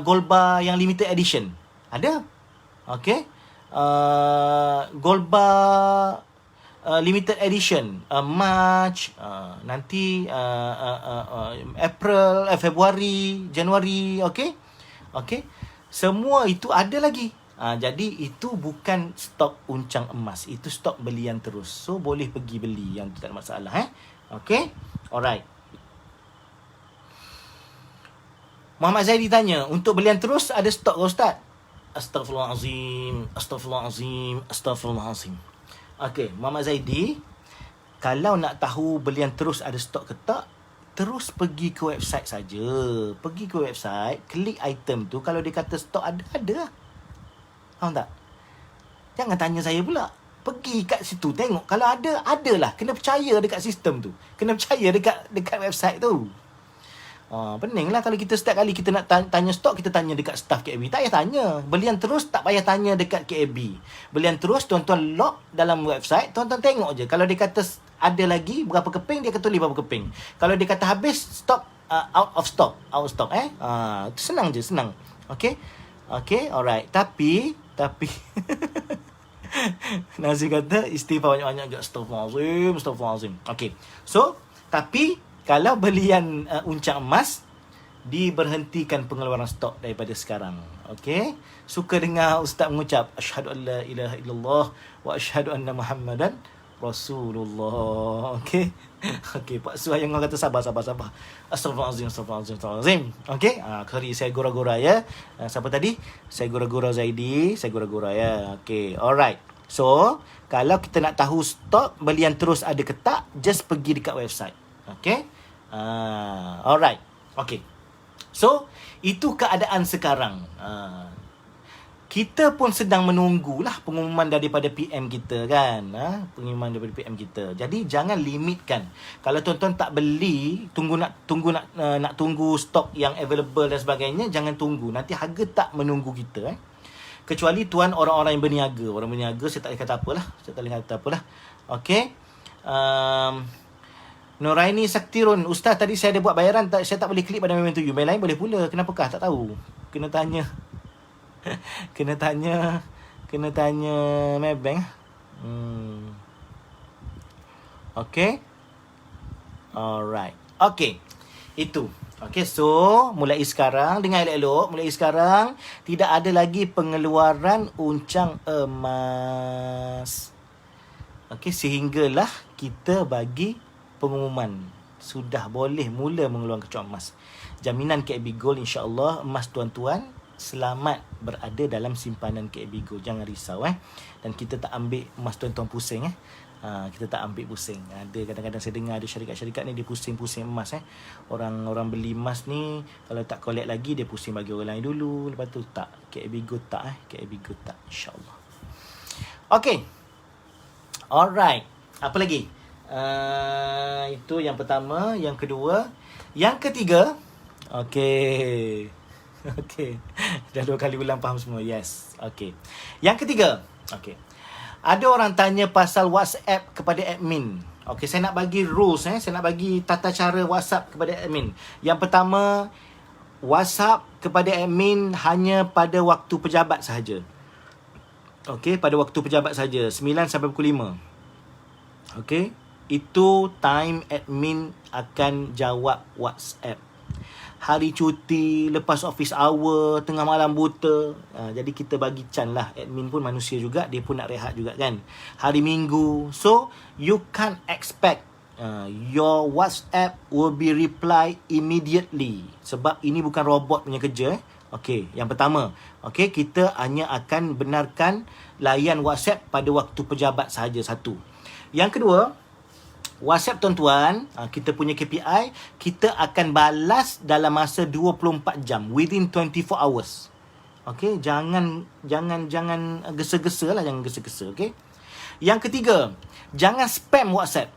gold bar yang limited edition ada. Okey, gold bar limited edition March, nanti April, Februari, Januari. Okey, semua itu ada lagi. Jadi itu bukan stok uncang emas, itu stok belian terus. So boleh pergi beli, yang tu tak ada masalah Okey, alright. Muhammad Zaidi tanya, untuk belian terus ada stok ke Ustaz? Astaghfirullahalazim. Okey, Muhammad Zaidi, kalau nak tahu belian terus ada stok ke tak, terus pergi ke website saja. Pergi ke website, klik item tu, kalau dia kata stok ada lah. Faham tak? Jangan tanya saya pula. Pergi kat situ, tengok. Kalau ada, adalah. Kena percaya dekat sistem tu. Kena percaya dekat website tu. Pening lah kalau kita setiap kali kita nak tanya stok, kita tanya dekat staff KAB. Tak payah tanya. Belian terus tak payah tanya dekat KAB. Belian terus tuan-tuan log dalam website, tuan-tuan tengok je. Kalau dia kata ada lagi berapa keping, dia kata berapa keping. Kalau dia kata habis, stock, out of stock. Itu senang je, senang. Okay, alright. Tapi Nazir kata istighfar banyak-banyak je. Astaghfirullahalazim. Okay, so tapi kalau belian uncang emas, diberhentikan pengeluaran stok daripada sekarang. Okay, suka dengar Ustaz mengucap asyhadu an la ilaha illallah wa asyhadu anna Muhammadan Rasulullah. Okey. Okey, Pak Su yang kata sabar. Astagfirullahalazim. Okey. Sorry saya gora-gora ya. Siapa tadi? Saya gora-gora Zaidi, saya gora-gora ya. Okey. Alright. So, kalau kita nak tahu stok belian terus ada ke tak, just pergi dekat website. Okey. Alright. Okey. So, itu keadaan sekarang. Kita pun sedang menunggulah pengumuman daripada PM kita kan. Pengumuman daripada PM kita. Jadi jangan limitkan. Kalau tuan-tuan tak beli, nak tunggu stok yang available dan sebagainya, jangan tunggu. Nanti harga tak menunggu kita. Kecuali tuan orang-orang yang berniaga. Orang berniaga saya tak boleh kata apalah. Okey. Noraini Saktirun, Ustaz tadi saya ada buat bayaran, saya tak boleh klik pada memang tu. Mail lain boleh pula. Kenapakah? Tak tahu. Kena tanya Maybank. Okay. Alright. Okay. Itu. Okay, so mulai sekarang, dengar elok-elok, mulai sekarang tidak ada lagi pengeluaran uncang emas. Okay, sehinggalah kita bagi pengumuman sudah boleh mula mengeluarkan uncang emas. Jaminan KAB Gold, insya-Allah emas tuan-tuan selamat berada dalam simpanan KAB Gold. Jangan risau Dan kita tak ambil emas tuan-tuan pusing kita tak ambil pusing. Ada kadang-kadang saya dengar ada syarikat-syarikat ni dia pusing-pusing emas Orang beli emas ni kalau tak collect lagi dia pusing bagi orang lain dulu. Lepas tu tak. KAB Gold tak KAB Gold tak, insya-Allah. Okey. Alright. Apa lagi? Itu yang pertama, yang kedua, yang ketiga. Okey. Okey. Dah 2 kali ulang faham semua. Yes. Okey. Yang ketiga. Okey. Ada orang tanya pasal WhatsApp kepada admin. Okey, saya nak bagi rules saya nak bagi tata cara WhatsApp kepada admin. Yang pertama, WhatsApp kepada admin hanya pada waktu pejabat sahaja. Okey, pada waktu pejabat sahaja 9 sampai pukul 5. Okey, itu time admin akan jawab WhatsApp. Hari cuti, lepas office hour, tengah malam buta. Jadi kita bagi can lah. Admin pun manusia juga. Dia pun nak rehat juga kan. Hari Minggu. So, you can't expect your WhatsApp will be reply immediately. Sebab ini bukan robot punya kerja. Okey, yang pertama. Okey, kita hanya akan benarkan layan WhatsApp pada waktu pejabat sahaja. Satu. Yang kedua, WhatsApp tuan-tuan, kita punya KPI, kita akan balas dalam masa 24 jam, within 24 hours. Okey, jangan gesa-gesa lah, jangan gesa-gesa, okey. Yang ketiga, jangan spam WhatsApp.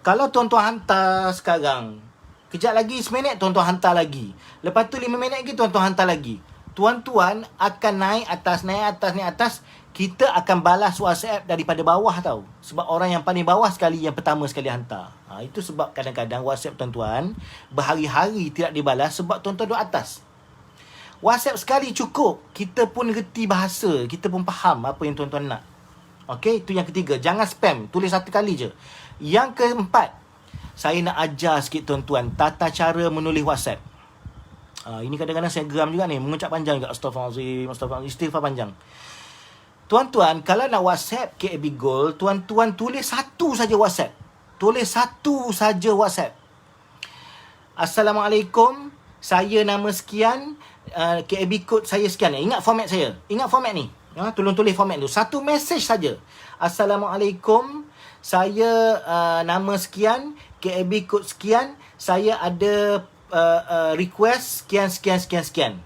Kalau tuan-tuan hantar sekarang, kejap lagi 1 minit tuan-tuan hantar lagi. Lepas tu 5 minit lagi tuan-tuan hantar lagi. Tuan-tuan akan naik atas. Kita akan balas WhatsApp daripada bawah tau. Sebab orang yang paling bawah sekali, yang pertama sekali hantar. Itu sebab kadang-kadang WhatsApp tuan-tuan berhari-hari tidak dibalas sebab tuan-tuan duduk atas. WhatsApp sekali cukup. Kita pun reti bahasa. Kita pun faham apa yang tuan-tuan nak. Okey, itu yang ketiga. Jangan spam. Tulis 1 kali je. Yang keempat, saya nak ajar sikit tuan-tuan tata cara menulis WhatsApp. Ini kadang-kadang saya geram juga ni. Mengucap panjang juga. Astaghfirullahaladzim. Istighfar panjang. Tuan-tuan, kalau nak WhatsApp KAB Gold, tuan-tuan tulis 1 saja WhatsApp. Tulis 1 saja WhatsApp. Assalamualaikum, saya nama sekian, KAB code saya sekian. Ingat format saya. Ingat format ni. Tolong tulis format tu. 1 mesej saja. Assalamualaikum, saya nama sekian, KAB code sekian, saya ada request sekian.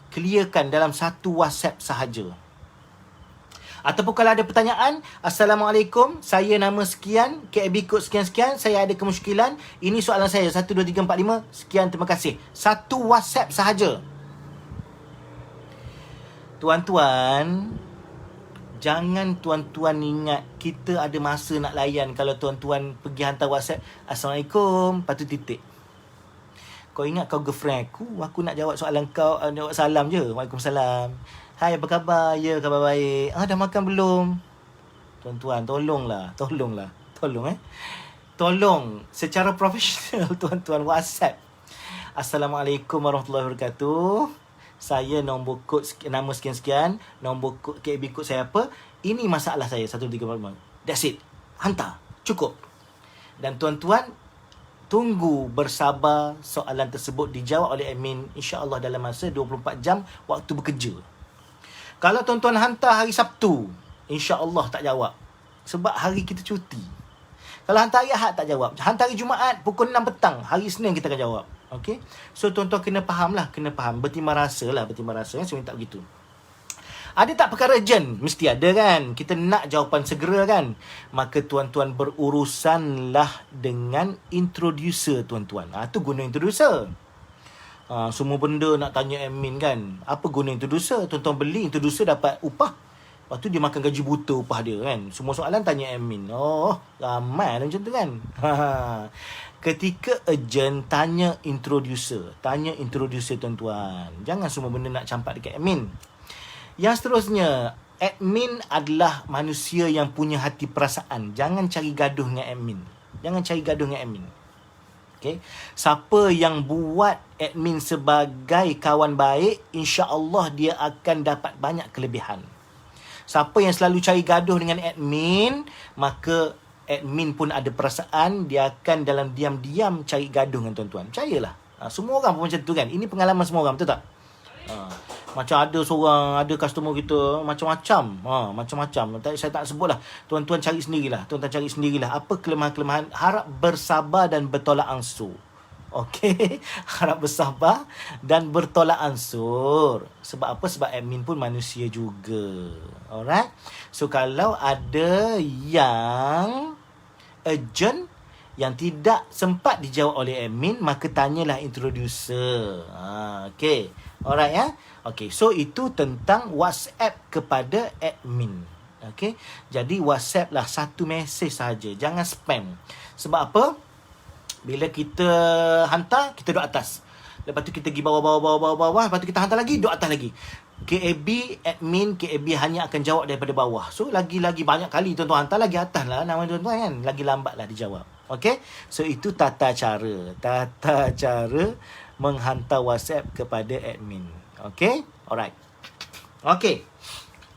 Clearkan dalam 1 WhatsApp sahaja. Ataupun kalau ada pertanyaan, Assalamualaikum, saya nama sekian, KAB code sekian-sekian, saya ada kemusykilan, ini soalan saya, 1, 2, 3, 4, 5, sekian, terima kasih. 1 WhatsApp sahaja. Tuan-tuan, jangan tuan-tuan ingat kita ada masa nak layan kalau tuan-tuan pergi hantar WhatsApp, Assalamualaikum, lepas tu titik. Kau ingat kau girlfriend aku nak jawab soalan kau, jawab salam je, Waalaikumsalam. Hai, apa khabar? Ya, khabar baik. Dah makan belum? Tuan-tuan, tolonglah. Tolong secara profesional tuan-tuan WhatsApp. Assalamualaikum warahmatullahi wabarakatuh. Saya nombor kod nama sekian-sekian, nombor kod KAB kod saya apa? Ini masalah saya 1, 2, 3, 4, 5. That's it. Hantar. Cukup. Dan tuan-tuan, tunggu bersabar soalan tersebut dijawab oleh admin, insya-Allah dalam masa 24 jam waktu bekerja. Kalau tuan-tuan hantar hari Sabtu, insya-Allah tak jawab. Sebab hari kita cuti. Kalau hantar hari Ahad tak jawab. Hantar hari Jumaat pukul 6 petang, hari Isnin kita akan jawab. Okey. So tuan-tuan kena faham lah, bertimbang rasa lah, saya minta begitu. Ada tak perkara urgent? Mesti ada kan. Kita nak jawapan segera kan. Maka tuan-tuan berurusanlah dengan introducer tuan-tuan. Tu guna introducer. Semua benda nak tanya admin kan. Apa guna introducer? Tuan-tuan beli introducer dapat upah. Lepas tu dia makan gaji buta upah dia kan. Semua soalan tanya admin. Ramai macam tu kan. Ketika urgent, tanya introducer. Tanya introducer tuan-tuan. Jangan semua benda nak campak dekat admin. Yang seterusnya, admin adalah manusia yang punya hati perasaan. Jangan cari gaduh dengan admin. Okay? Siapa yang buat admin sebagai kawan baik, insya-Allah dia akan dapat banyak kelebihan. Siapa yang selalu cari gaduh dengan admin, maka admin pun ada perasaan, dia akan dalam diam-diam cari gaduh dengan tuan-tuan. Percayalah. Semua orang pun macam tu kan. Ini pengalaman semua orang, betul tak? Macam ada seorang, ada customer kita macam-macam. Macam-macam. Saya tak sebut lah. Tuan-tuan cari sendirilah. Apa kelemahan-kelemahan. Harap bersabar dan bertolak ansur. Okey. Harap bersabar dan bertolak ansur. Sebab apa? Sebab admin pun manusia juga. Alright. So kalau ada yang urgent, yang tidak sempat dijawab oleh admin, maka tanyalah introducer. Okay. Alright ya. Okay. So itu tentang WhatsApp kepada admin. Okay. Jadi WhatsApp lah satu mesej saja. Jangan spam. Sebab apa? Bila kita hantar, kita duduk atas. Lepas tu kita pergi bawah. Lepas tu kita hantar lagi, duduk atas lagi. admin hanya akan jawab daripada bawah. So lagi-lagi banyak kali tuan-tuan hantar, lagi atas lah nama tuan-tuan kan. Lagi lambat lah dijawab. Okay. So itu tata cara menghantar WhatsApp kepada admin. Okay. Alright. Okay.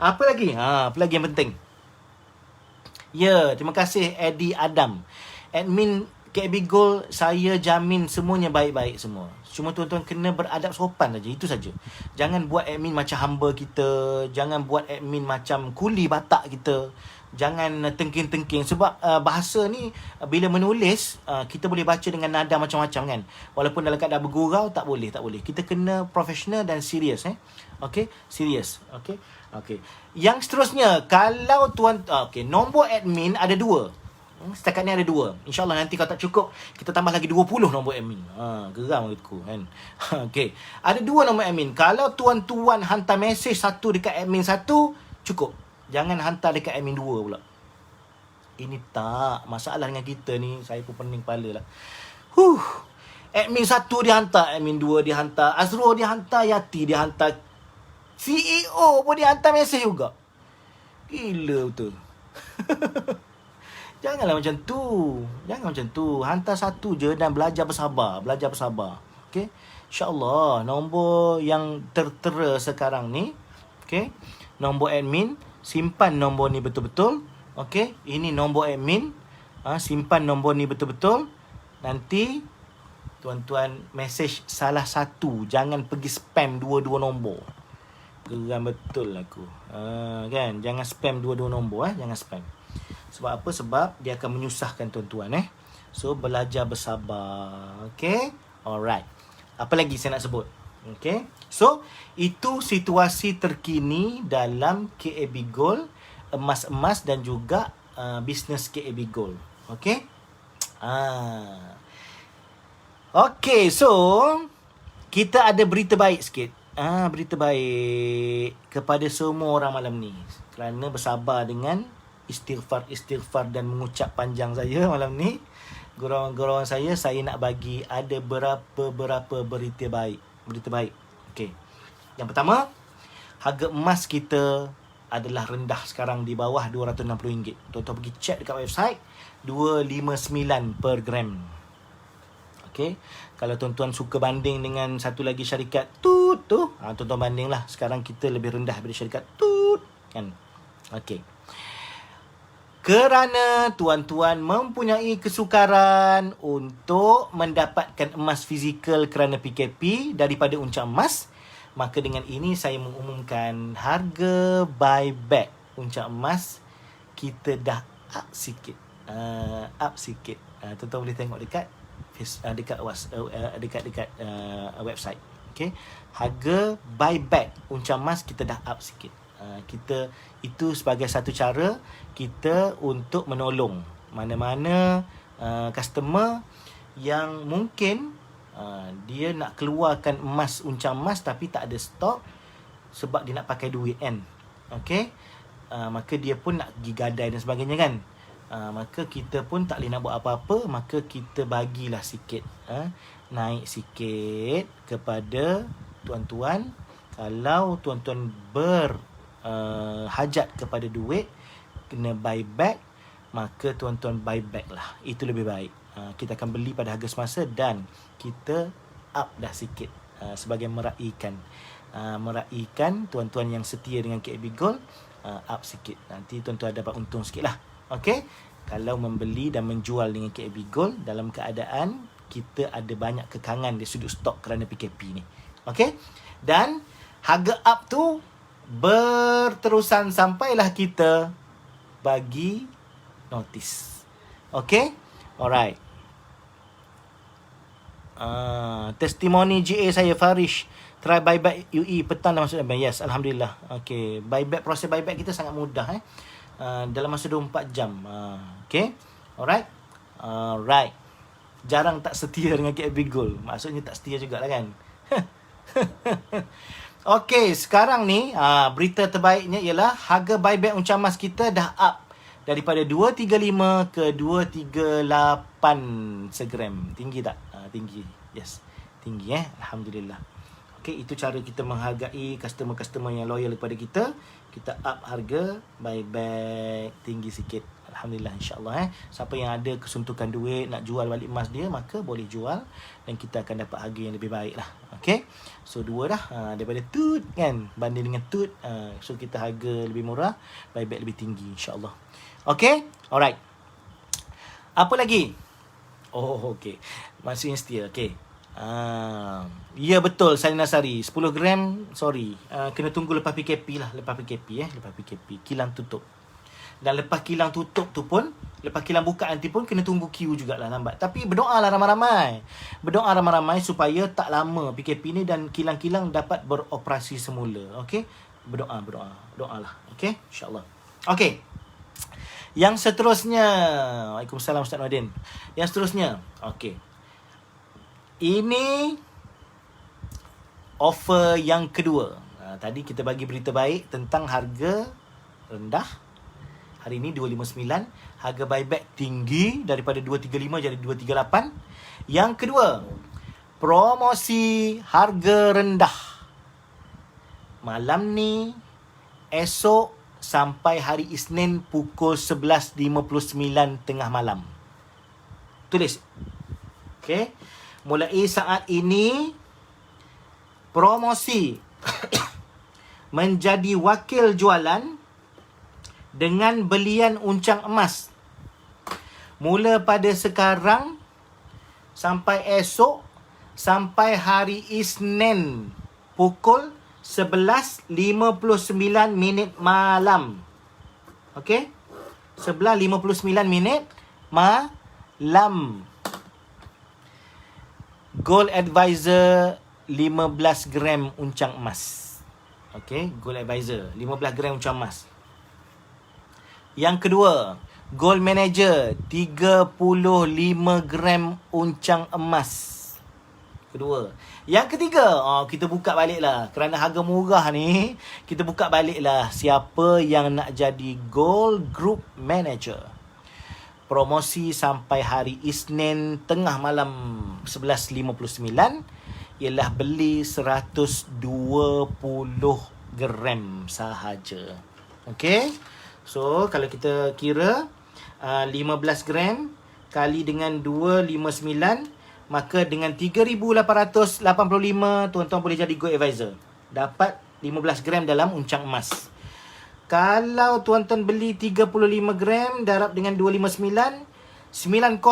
Apa lagi? Apa lagi yang penting? Ya, terima kasih Eddie Adam. Admin KB Gold, saya jamin semuanya baik-baik semua. Cuma tuan-tuan kena beradab sopan saja. Itu saja. Jangan buat admin macam hamba kita. Jangan buat admin macam kuli batak kita. Jangan tengking-tengking. Sebab bahasa ni bila menulis, kita boleh baca dengan nada macam-macam kan. Walaupun dalam keadaan bergurau, tak boleh. Kita kena profesional dan serius. Okay? Serius. Okay? Yang seterusnya, kalau nombor admin ada 2. Setakat ni ada 2. InsyaAllah nanti kalau tak cukup, kita tambah lagi 20 nombor admin. Geram aku kan. Okay. Ada 2 nombor admin. Kalau tuan-tuan hantar mesej satu dekat admin 1, cukup. Jangan hantar dekat admin 2 pula. Ini tak. Masalah dengan kita ni, saya pun pening kepala lah. Admin 1 dia hantar, admin 2 dia hantar, Azrul dia hantar, Yati dia hantar, CEO pun dia hantar mesej juga. Gila betul. Janganlah macam tu. Hantar 1 je dan belajar bersabar. Okay. InsyaAllah nombor yang tertera sekarang ni, okay, nombor admin, simpan nombor ni betul-betul. Okay. Ini nombor admin. Simpan nombor ni betul-betul. Nanti tuan-tuan mesej salah satu. Jangan pergi spam 2 nombor. Geram betul aku. Kan? Jangan spam 2 nombor. Jangan spam. Sebab apa? Sebab dia akan menyusahkan tuan-tuan. So, belajar bersabar. Okay? Alright. Apa lagi saya nak sebut? Okay? So, itu situasi terkini dalam KAB Gold, emas-emas dan juga bisnes KAB Gold. Okay? Okay, so kita ada berita baik sikit. Berita baik kepada semua orang malam ni. Kerana bersabar dengan istighfar dan mengucap panjang saya malam ni. Gurauan-gurauan saya nak bagi ada berapa berita baik. Okey. Yang pertama, harga emas kita adalah rendah sekarang di bawah RM260. Tuan-tuan pergi check dekat website, 259 per gram. Okey. Kalau tuan-tuan suka banding dengan satu lagi syarikat tu, tuan-tuan bandinglah. Sekarang kita lebih rendah daripada syarikat tu kan. Okey. Kerana tuan-tuan mempunyai kesukaran untuk mendapatkan emas fizikal kerana PKP daripada Uncak Emas, maka dengan ini saya mengumumkan harga buyback Uncak Emas kita dah up sikit. Tuan-tuan boleh tengok dekat dekat website. Okey. Harga buyback Uncak Emas kita dah up sikit. Kita itu sebagai satu cara kita untuk menolong mana-mana customer yang mungkin dia nak keluarkan emas Uncak Emas tapi tak ada stok sebab dia nak pakai duit kan. Okey. Maka dia pun nak pergi gadai dan sebagainya kan. Maka kita pun tak boleh nak buat apa-apa, maka kita bagilah sikit, naik sikit kepada tuan-tuan. Kalau tuan-tuan hajat kepada duit kena buy back, maka tuan-tuan buy back lah. Itu lebih baik. Kita akan beli pada harga semasa dan kita up dah sikit sebagai meraihkan tuan-tuan yang setia dengan KB Gold, up sikit. Nanti tuan-tuan dapat untung sikit lah. Okey. Kalau membeli dan menjual dengan KB Gold dalam keadaan kita ada banyak kekangan di sudut stok kerana PKP ni. Okey. Dan harga up tu berterusan sampailah kita bagi notis. Okay? Alright. Testimoni GA saya Farish. Try buyback UE petang dah masuk. Yes, Alhamdulillah. Okay. Proses buyback kita sangat mudah. Dalam masa 24 jam. Okay? Alright. Alright. Jarang tak setia dengan KB Gold. Maksudnya tak setia jugalah kan? Okey, sekarang ni berita terbaiknya ialah harga buyback Uncak Emas kita dah up daripada 235 ke 238 segram. Tinggi tak? Tinggi. Yes. Tinggi Alhamdulillah. Okey, itu cara kita menghargai customer-customer yang loyal kepada kita. Kita up harga buyback tinggi sikit. Alhamdulillah, insyaAllah siapa yang ada kesuntukan duit nak jual balik emas dia, maka boleh jual dan kita akan dapat harga yang lebih baik lah. Okay. So 2 dah daripada tut kan, banding dengan tut. So kita harga lebih murah, buyback lebih tinggi, insyaAllah. Okay. Alright. Apa lagi? Oh, okay. Maksudnya setia. Okay. Ya betul, Salina Sari 10 gram, sorry, kena tunggu lepas PKP lah. Lepas PKP kilang tutup. Dan lepas kilang tutup tu pun, lepas kilang buka nanti pun kena tunggu queue jugalah, lambat. Tapi berdoa lah ramai-ramai. Berdoa ramai-ramai supaya tak lama PKP ni dan kilang-kilang dapat beroperasi semula. Okey? Doalah. Okey? InsyaAllah. Okey. Yang seterusnya. Waalaikumsalam Ustaz Nuadin. Yang seterusnya. Okey. Ini offer yang kedua. Tadi kita bagi berita baik tentang harga rendah. Hari ini 259. Harga buyback tinggi daripada 235 jadi 238. Yang kedua, promosi harga rendah. Malam ni, esok sampai hari Isnin pukul 11.59 tengah malam. Tulis. Okay. Mulai saat ini, promosi menjadi wakil jualan dengan belian uncang emas mula pada sekarang sampai esok sampai hari Isnin pukul 11.59 malam. Okey? 11.59 malam. Gold Advisor 15 gram uncang emas. Okey, Gold Advisor 15 gram uncang emas. Yang kedua, Gold Manager 35 gram uncang emas. Kedua. Yang ketiga, kita buka baliklah. Kerana harga murah ni, kita buka baliklah siapa yang nak jadi Gold Group Manager. Promosi sampai hari Isnin tengah malam 11.59 ialah beli 120 gram sahaja. Okey. So, kalau kita kira 15 gram kali dengan 259, maka dengan 3,885 tuan-tuan boleh jadi Gold Advisor. Dapat 15 gram dalam uncang emas. Kalau tuan-tuan beli 35 gram darab dengan 259, 9065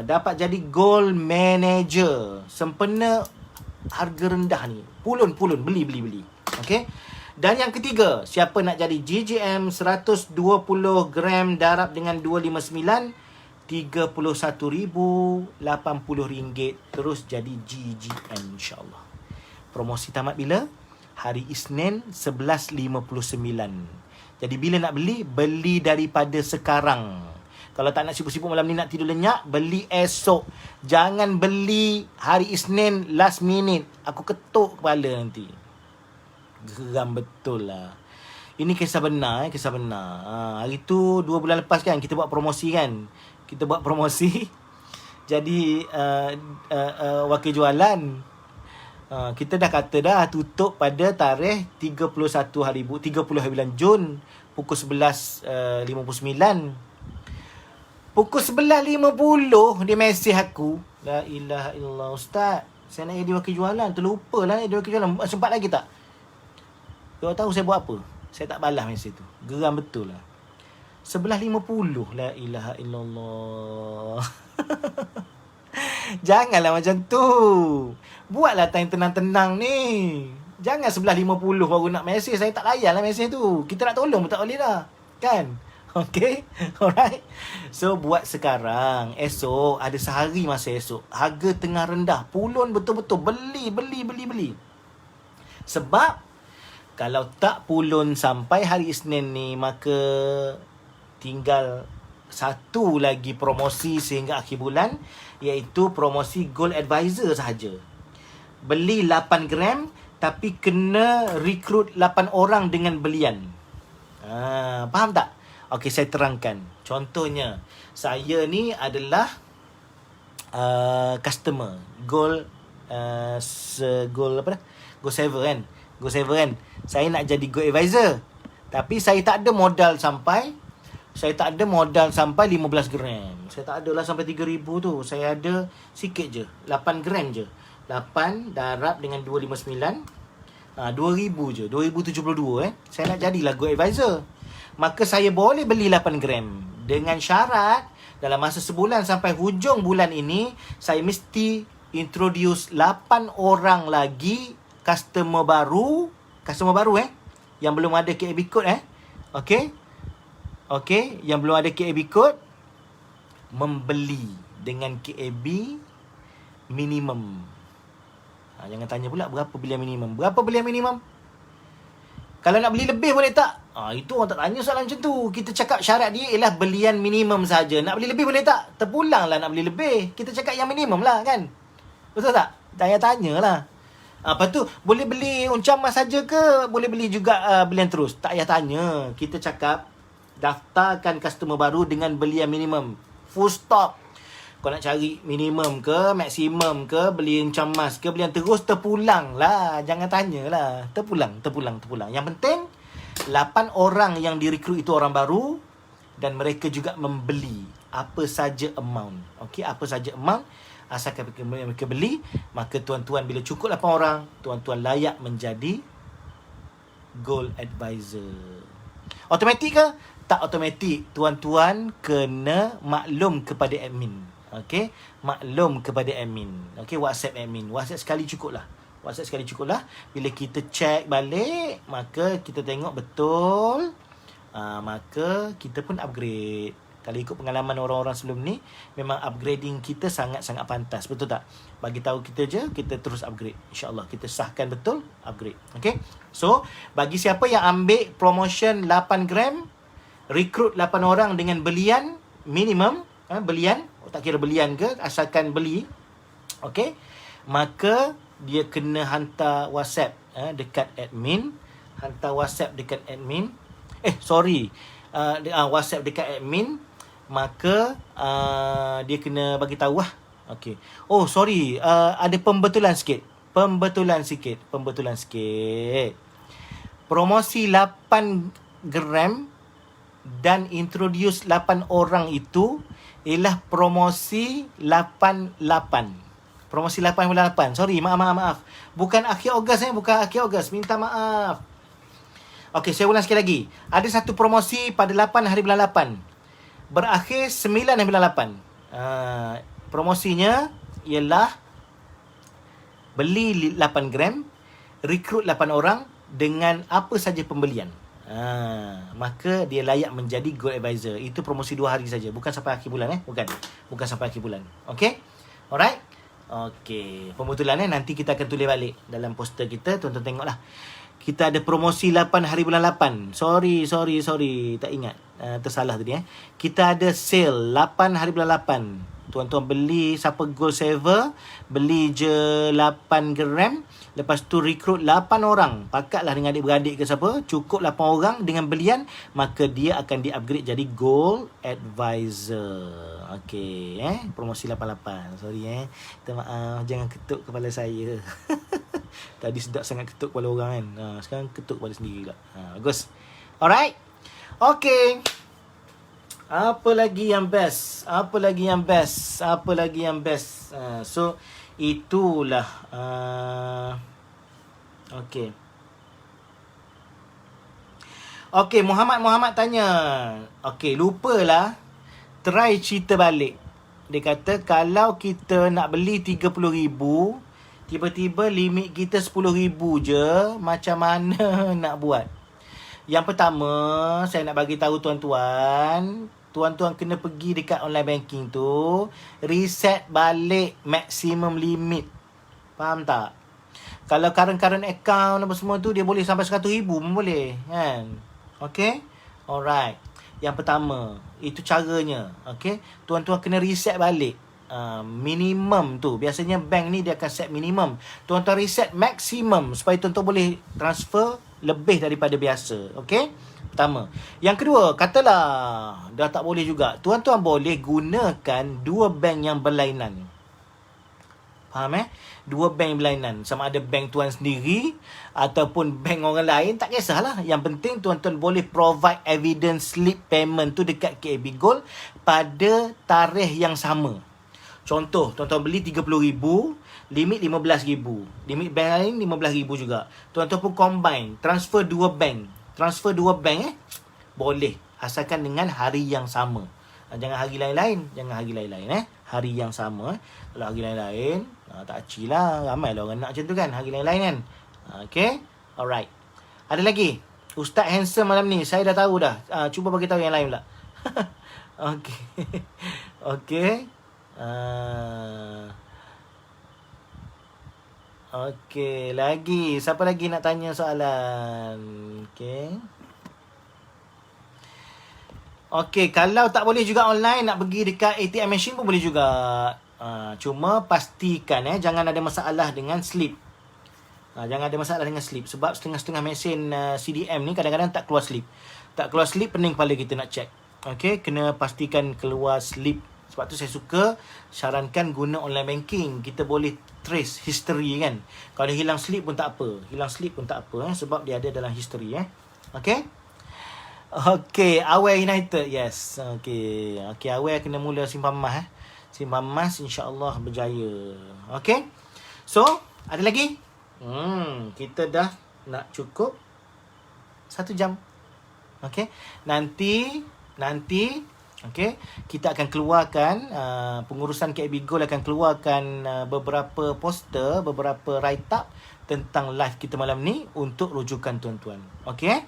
dapat jadi Gold Manager. Sempena harga rendah ni. Pulun beli. Okey. Dan yang ketiga, siapa nak jadi GGM 120 gram darab dengan 259, RM31,080 terus jadi GGM insya-Allah. Promosi tamat bila? Hari Isnin 11.59. Jadi bila nak beli? Beli daripada sekarang. Kalau tak nak sibuk-sibuk malam ni nak tidur lenyak, beli esok. Jangan beli hari Isnin last minute. Aku ketuk kepala nanti. Geram betul lah. Ini kisah benar, kisah benar. Hari tu 2 bulan lepas kan kita buat promosi kan. Kita buat promosi. Jadi wakil jualan, kita dah kata dah tutup pada tarikh 30 hari bulan Jun pukul 11.59. Pukul 11.50 dia mesej aku. La ilaha illallah, Ustaz, saya nak jadi wakil jualan. Terlupa lah jadi wakil jualan. Sempat lagi tak? Kau tahu saya buat apa? Saya tak balas mesej tu. Geram betul lah. 11.50. La ilaha illallah. Janganlah macam tu. Buatlah time tenang-tenang ni. Jangan 11.50 baru nak mesej. Saya tak layan lah mesej tu. Kita nak tolong pun tak boleh dah. Kan? Okay? Alright? So, buat sekarang. Esok, ada sehari masa esok. Harga tengah rendah. Pulun betul-betul. Beli. Sebab, kalau tak pulun sampai hari Isnin ni, maka tinggal satu lagi promosi sehingga akhir bulan, iaitu promosi Gold Advisor sahaja. Beli 8 gram tapi kena rekrut 8 orang dengan belian. Faham tak? Okey, saya terangkan. Contohnya, saya ni adalah customer Gold Gold apa dah? Gold Saver kan? Gold Saver kan? Saya nak jadi Gold Advisor. Tapi saya tak ada modal sampai 15 gram. Saya tak ada lah sampai 3,000 tu. Saya ada sikit je. 8 gram je. 8 darab dengan 259. 2,000 je. 2,072 Saya nak jadilah Gold Advisor. Maka saya boleh beli 8 gram. Dengan syarat, dalam masa sebulan sampai hujung bulan ini, saya mesti introduce 8 orang lagi customer baru yang belum ada KAB code Okey, yang belum ada KAB code membeli dengan KAB minimum. Jangan tanya pula berapa belian minimum. Berapa belian minimum? Kalau nak beli lebih boleh tak? Itu orang tak tanya soalan macam tu. Kita cakap syarat dia ialah belian minimum saja. Nak beli lebih boleh tak? Terpulang lah nak beli lebih. Kita cakap yang minimum lah kan? Betul tak? Tanya lah. Lepas tu, boleh beli uncam mas saja ke? Boleh beli juga belian terus? Tak payah tanya. Kita cakap, daftarkan customer baru dengan belian minimum. Full stop. Kau nak cari minimum ke, maksimum ke, beli uncam mas ke, belian terus, terpulang lah. Jangan tanya lah. Terpulang. Yang penting, 8 orang yang direkrut itu orang baru dan mereka juga membeli apa saja amount. Okey, apa saja amount. Asalkan mereka beli, maka tuan-tuan bila cukup 8 orang, tuan-tuan layak menjadi Gold Advisor. Automatik ke? Tak automatik. Tuan-tuan kena maklum kepada admin. Okey, maklum kepada admin. Okey, WhatsApp admin. WhatsApp sekali cukup lah. Bila kita check balik, maka kita tengok betul, maka kita pun upgrade. Kalau ikut pengalaman orang-orang sebelum ni, memang upgrading kita sangat-sangat pantas. Betul tak? Bagi tahu kita je, kita terus upgrade. InsyaAllah kita sahkan betul, upgrade. Okay? So, bagi siapa yang ambil promotion 8 gram, rekrut 8 orang dengan belian minimum, belian, tak kira belian ke, asalkan beli, okay? Maka dia kena hantar WhatsApp dekat admin. WhatsApp dekat admin. Maka dia kena bagi tahu lah. Okey. Oh, sorry. Ada pembetulan sikit. Promosi 8 gram dan introduce 8 orang itu ialah promosi 88. Promosi 88. Sorry, maaf. Bukan akhir Ogos. Minta maaf. Okey, saya ulang sekali lagi. Ada satu promosi pada 8 hari bulan 8. Berakhir 9 hari bulan 8. Promosinya ialah beli 8 gram, rekrut 8 orang dengan apa saja pembelian. Maka dia layak menjadi Gold Advisor. Itu promosi 2 hari saja, bukan sampai akhir bulan bukan sampai akhir bulan. Okey, alright. Okey, pembetulan nanti kita akan tulis balik dalam poster kita. Tuan-tuan tengoklah. Kita ada promosi 8 hari bulan 8. Sorry. Tak ingat. Tersalah tadi. Kita ada sale 8 hari bulan 8. Tuan-tuan beli, siapa gold saver, beli je 8 gram. Lepas tu rekrut 8 orang. Pakatlah dengan adik-beradik ke siapa. Cukup 8 orang dengan belian. Maka dia akan di-upgrade jadi Gold Advisor. Okey. Promosi 88. Sorry minta maaf. Jangan ketuk kepala saya. Tadi sedap sangat ketuk kepala orang kan. Sekarang ketuk kepala sendiri pula. Bagus. Alright. Okay. Apa lagi yang best? So, itulah. Okay. Okay, Muhammad tanya. Okay, lupalah. Try cerita balik. Dia kata, kalau kita nak beli 30,000, tiba-tiba limit kita 10,000 je, macam mana nak buat? Yang pertama, saya nak bagi tahu tuan-tuan kena pergi dekat online banking tu, reset balik maximum limit. Faham tak? Kalau current account apa semua tu, dia boleh sampai 100,000 pun boleh, kan? Okay? Alright. Yang pertama, itu caranya. Okay? Tuan-tuan kena reset balik. Minimum tu, biasanya bank ni dia akan set minimum. Tuan-tuan reset maksimum supaya tuan-tuan boleh transfer lebih daripada biasa. Okey? Pertama. Yang kedua, katalah dah tak boleh juga. Tuan-tuan boleh gunakan dua bank yang berlainan. Faham Dua bank berlainan. Sama ada bank tuan sendiri ataupun bank orang lain, tak kisahlah. Yang penting tuan-tuan boleh provide evidence slip payment tu dekat KAB Gold pada tarikh yang sama. Contoh, tuan-tuan beli 30,000, limit 15,000. Limit bank lain 15,000 juga. Tuan-tuan pun combine, transfer dua bank. Boleh. Asalkan dengan hari yang sama. Jangan hari lain-lain. Hari yang sama. Kalau hari lain-lain, tak acil lah. Ramai lah orang nak macam tu kan. Hari lain-lain kan. Okay. Alright. Ada lagi? Ustaz handsome malam ni. Saya dah tahu dah. Cuba bagi tahu yang lain pula. Okay. Okay. Okey, lagi. Siapa lagi nak tanya soalan? Okey, kalau tak boleh juga online, nak pergi dekat ATM machine pun boleh juga. Cuma pastikan jangan ada masalah dengan slip. Sebab setengah-setengah mesin CDM ni kadang-kadang tak keluar slip. Pening kepala kita nak check. Okey, kena pastikan keluar slip. Sebab tu saya suka sarankan guna online banking. Kita boleh trace history kan. Kalau hilang slip pun tak apa. Sebab dia ada dalam history Okay. Okay, Aware United. Yes. Okay, Aware kena mula simpan emas Simpan emas insya-Allah berjaya. Okay. So, ada lagi? Kita dah nak cukup 1 jam. Okay. Nanti okay, kita akan keluarkan pengurusan KAB Gold akan keluarkan beberapa poster, beberapa write up tentang live kita malam ni untuk rujukan tuan-tuan. Okay.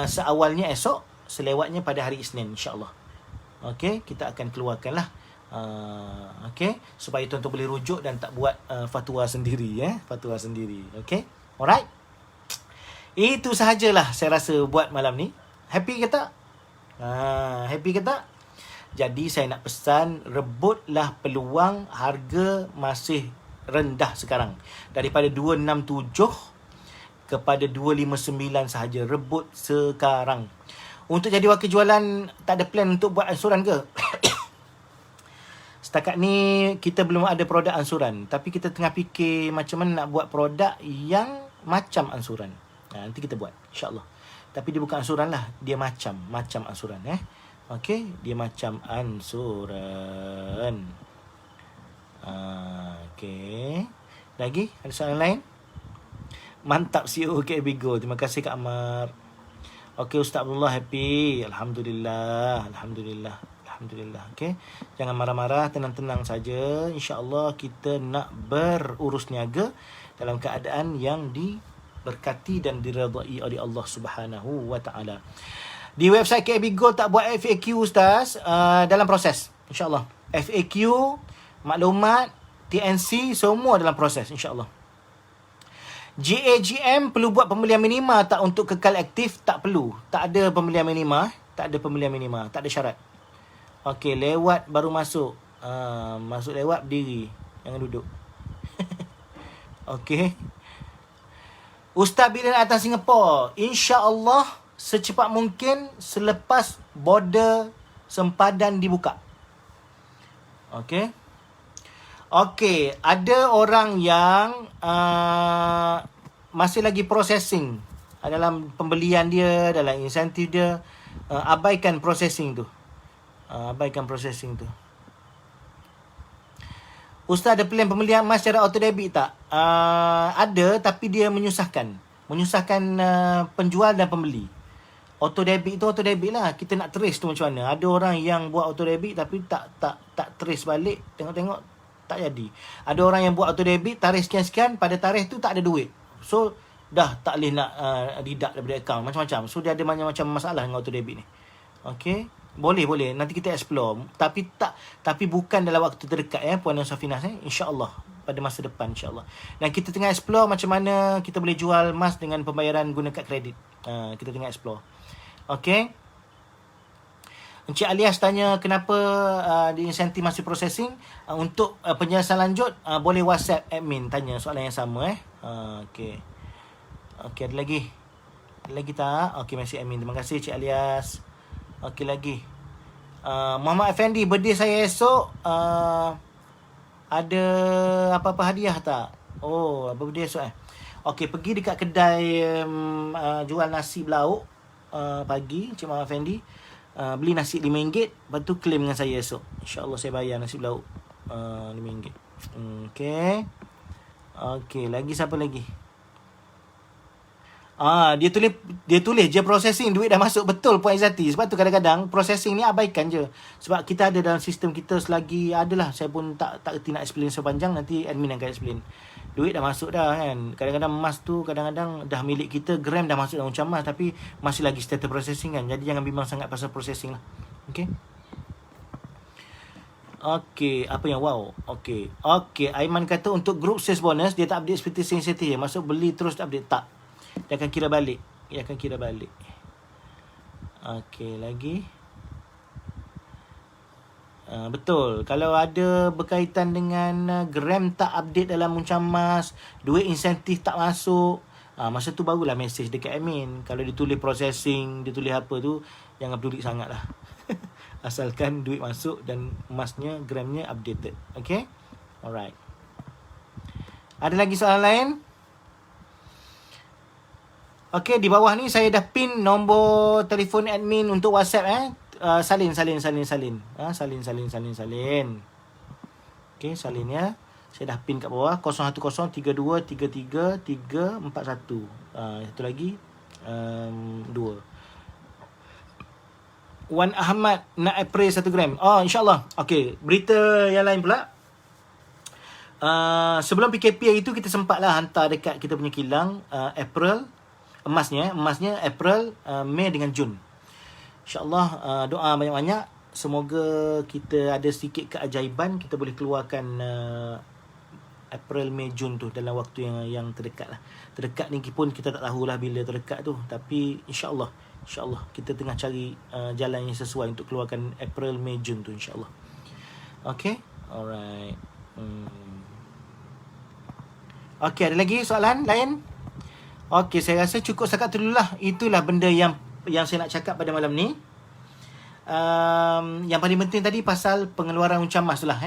Seawalnya esok, selewatnya pada hari Isnin insya-Allah. Okay, kita akan keluarkan lah. Okay, supaya tuan-tuan boleh rujuk dan tak buat fatwa sendiri. Okay. Alright. Itu sahajalah saya rasa buat malam ni. Happy ke tak? Jadi saya nak pesan, rebutlah peluang. Harga masih rendah sekarang. Daripada 267 kepada 259 sahaja. Rebut sekarang. Untuk jadi wakil jualan, tak ada plan untuk buat ansuran ke? Setakat ni kita belum ada produk ansuran. Tapi kita tengah fikir macam mana nak buat produk yang macam ansuran. Nanti kita buat, insya-Allah. Tapi dia bukan ansuran lah. Dia macam ansuran. Okay. Dia macam ansuran. Okay. Lagi? Ada soalan lain? Mantap CEO KB Gold. Terima kasih Kak Amar. Okey, Ustaz Abdullah happy. Alhamdulillah. Alhamdulillah. Alhamdulillah. Okey. Jangan marah-marah, tenang-tenang saja. InsyaAllah kita nak berurus niaga dalam keadaan yang diberkati dan diredai oleh Allah Subhanahu wa taala. Di website KB Gold tak buat FAQ Ustaz, dalam proses insya-Allah. FAQ, maklumat, TNC semua dalam proses insya-Allah. GAGM perlu buat pembelian minima tak untuk kekal aktif? Tak perlu. Tak ada pembelian minima, tak ada pembelian minima, tak ada syarat. Okey, lewat baru masuk. Masuk lewat berdiri, jangan duduk. Okey. Ustaz bila nak datang Singapura? Insya-Allah secepat mungkin selepas border sempadan dibuka. Okey. Okey, ada orang yang masih lagi processing dalam pembelian dia, dalam insentif dia. Abaikan processing tu. Abaikan processing tu. Ustaz ada plan pembelian emas secara auto debit tak? Ada, tapi dia menyusahkan. Menyusahkan penjual dan pembeli. Auto debit tu auto debit lah. Kita nak trace tu macam mana. Ada orang yang buat auto debit tapi tak trace balik. Tengok-tengok tak jadi. Ada orang yang buat auto debit, tarikh sekian-sekian, pada tarikh tu tak ada duit. So dah tak boleh nak deduct daripada akaun, macam-macam. So dia ada macam-macam masalah dengan auto debit ni. Okey. Boleh. Nanti kita explore. Tapi bukan dalam waktu terdekat Puan Safinah insya-Allah pada masa depan insya-Allah. Dan kita tengah explore macam mana kita boleh jual emas dengan pembayaran guna kad kredit. Kita tengah explore. Okey. Encik Alias tanya kenapa di insentif masih processing. Untuk penjelasan lanjut boleh WhatsApp admin tanya soalan yang sama Okey. Okey, ada lagi? Ada lagi tak? Okey, masih admin. Terima kasih Encik Alias. Okey lagi. Muhammad Effendi, birthday saya esok. Ada apa-apa hadiah tak? Oh, birthday esok Okey, pergi dekat kedai jual nasi belauk pagi, Encik Muhammad Effendi. Beli nasi RM5, lepas tu claim dengan saya esok. InsyaAllah saya bayar nasi belauk RM5. Okey. Okey, lagi siapa lagi? Dia tulis je processing, duit dah masuk. Betul Puan Izzati. Sebab tu kadang-kadang processing ni abaikan je. Sebab kita ada dalam sistem kita selagi adalah, saya pun tak erti nak explain sepanjang, nanti admin akan explain. Duit dah masuk dah kan. Kadang-kadang emas tu kadang-kadang dah milik kita, gram dah masuk dalam uncam emas, tapi masih lagi status processing kan. Jadi jangan bimbang sangat pasal processing lah. Okey. Okey, apa yang wow? Okey, Aiman kata untuk group sales bonus dia tak update seperti sensitif je. Maksud beli terus tak update, tak. Dia akan kira balik. Okey, lagi. Betul. Kalau ada berkaitan dengan gram tak update dalam uncam emas, duit insentif tak masuk, masa tu barulah mesej dekat admin. Kalau dia tulis processing, dia tulis apa tu, jangan peduli sangat lah. Asalkan duit masuk dan emasnya, gramnya updated. Okay. Alright. Ada lagi soalan lain? Okay, di bawah ni saya dah pin nombor telefon admin untuk WhatsApp salin. Salin. Okay, salin ya. Saya dah pin kat bawah 0103233341. Satu lagi 2. Wan Ahmad nak April 1 gram. Oh, insyaAllah. Okay, berita yang lain pula. Sebelum PKP hari tu kita sempatlah hantar dekat kita punya kilang April emasnya April, Mei dengan Jun. InsyaAllah doa banyak-banyak. Semoga kita ada sedikit keajaiban, kita boleh keluarkan April, Mei, Jun tu dalam waktu yang terdekat lah. Terdekat ni pun kita tak tahulah bila terdekat tu. Tapi insyaAllah kita tengah cari jalan yang sesuai untuk keluarkan April, Mei, Jun tu insyaAllah. Okay. Alright. Okay, ada lagi soalan lain? Okay, saya rasa cukup setakat tu dululah. Itulah benda yang saya nak cakap pada malam ni. Yang paling penting tadi pasal pengeluaran uncam emas tu lah.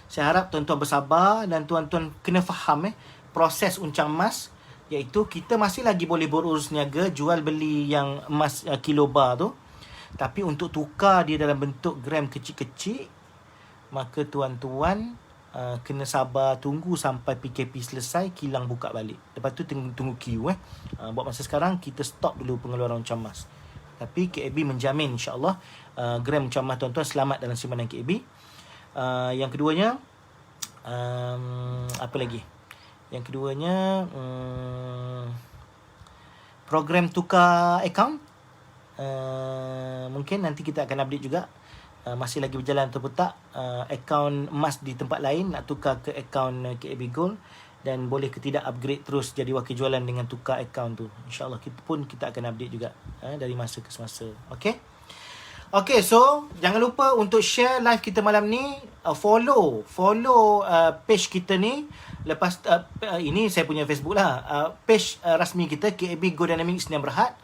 Saya harap tuan-tuan bersabar dan tuan-tuan kena faham proses uncam emas, iaitu kita masih lagi boleh berurus niaga jual beli yang emas kilobar tu, tapi untuk tukar dia dalam bentuk gram kecil-kecil, maka tuan-tuan kena sabar tunggu sampai PKP selesai, kilang buka balik. Lepas tu tunggu queue buat masa sekarang kita stop dulu pengeluaran Wang Camas. Tapi KAB menjamin insya-Allah gram Wang Camas tuan-tuan selamat dalam simpanan KAB. Yang keduanya apa lagi? Yang keduanya program tukar akaun. Mungkin nanti kita akan update juga. Masih lagi berjalan atau tak akaun emas di tempat lain nak tukar ke akaun KAB Gold, dan boleh ke tidak upgrade terus jadi wakil jualan dengan tukar akaun tu. InsyaAllah kita akan update juga dari masa ke semasa. Okay, so jangan lupa untuk share live kita malam ni, follow page kita ni. Lepas ini saya punya Facebook lah, page rasmi kita KAB Go Dynamic Isnian Berhad,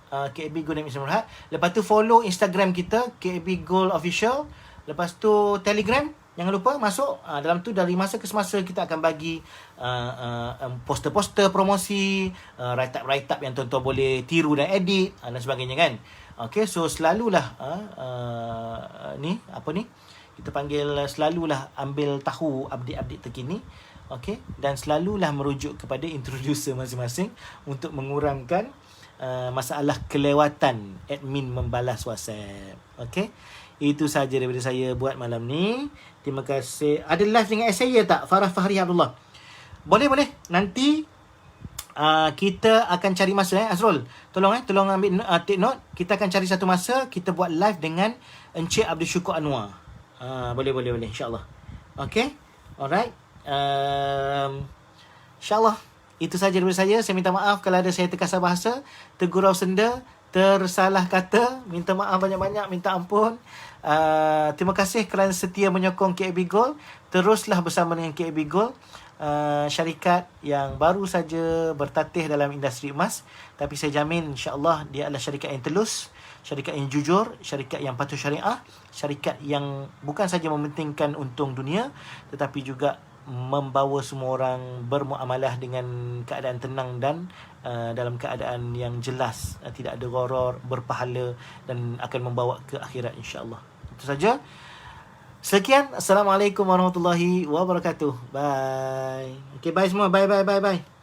KAB Go Dynamic Isnian Berhad. Lepas tu follow Instagram kita KAB Gold Official. Lepas tu Telegram jangan lupa masuk. Dalam tu dari masa ke semasa kita akan bagi poster-poster promosi, write-up yang tuan-tuan boleh tiru dan edit dan sebagainya kan. Okay, so selalulah kita panggil selalulah ambil tahu update-update terkini. Okay, dan selalulah merujuk kepada introducer masing-masing untuk mengurangkan masalah kelewatan admin membalas WhatsApp. Okay, itu saja daripada saya buat malam ni. Terima kasih. Ada live dengan saya tak? Farah Fahri Abdullah. Boleh. Nanti kita akan cari masa Azrul. Tolong ambil take note. Kita akan cari satu masa kita buat live dengan Encik Abdul Syukur Anwar. Boleh insya-Allah. Okay. Alright. InsyaAllah itu saja daripada saya. Saya minta maaf kalau ada saya terkasar bahasa, tergurau senda, tersalah kata. Minta maaf banyak-banyak, minta ampun. Terima kasih kerana setia menyokong KAB Gold. Teruslah bersama dengan KAB Gold, syarikat yang baru saja bertatih dalam industri emas. Tapi saya jamin insya-Allah dia adalah syarikat yang telus, syarikat yang jujur, syarikat yang patuh syariah, syarikat yang bukan saja mementingkan untung dunia tetapi juga membawa semua orang bermuamalah dengan keadaan tenang dan dalam keadaan yang jelas, tidak ada gharar, berpahala dan akan membawa ke akhirat insya-Allah. Itu saja. Sekian. Assalamualaikum warahmatullahi wabarakatuh. Bye. Okay, bye semua. Bye.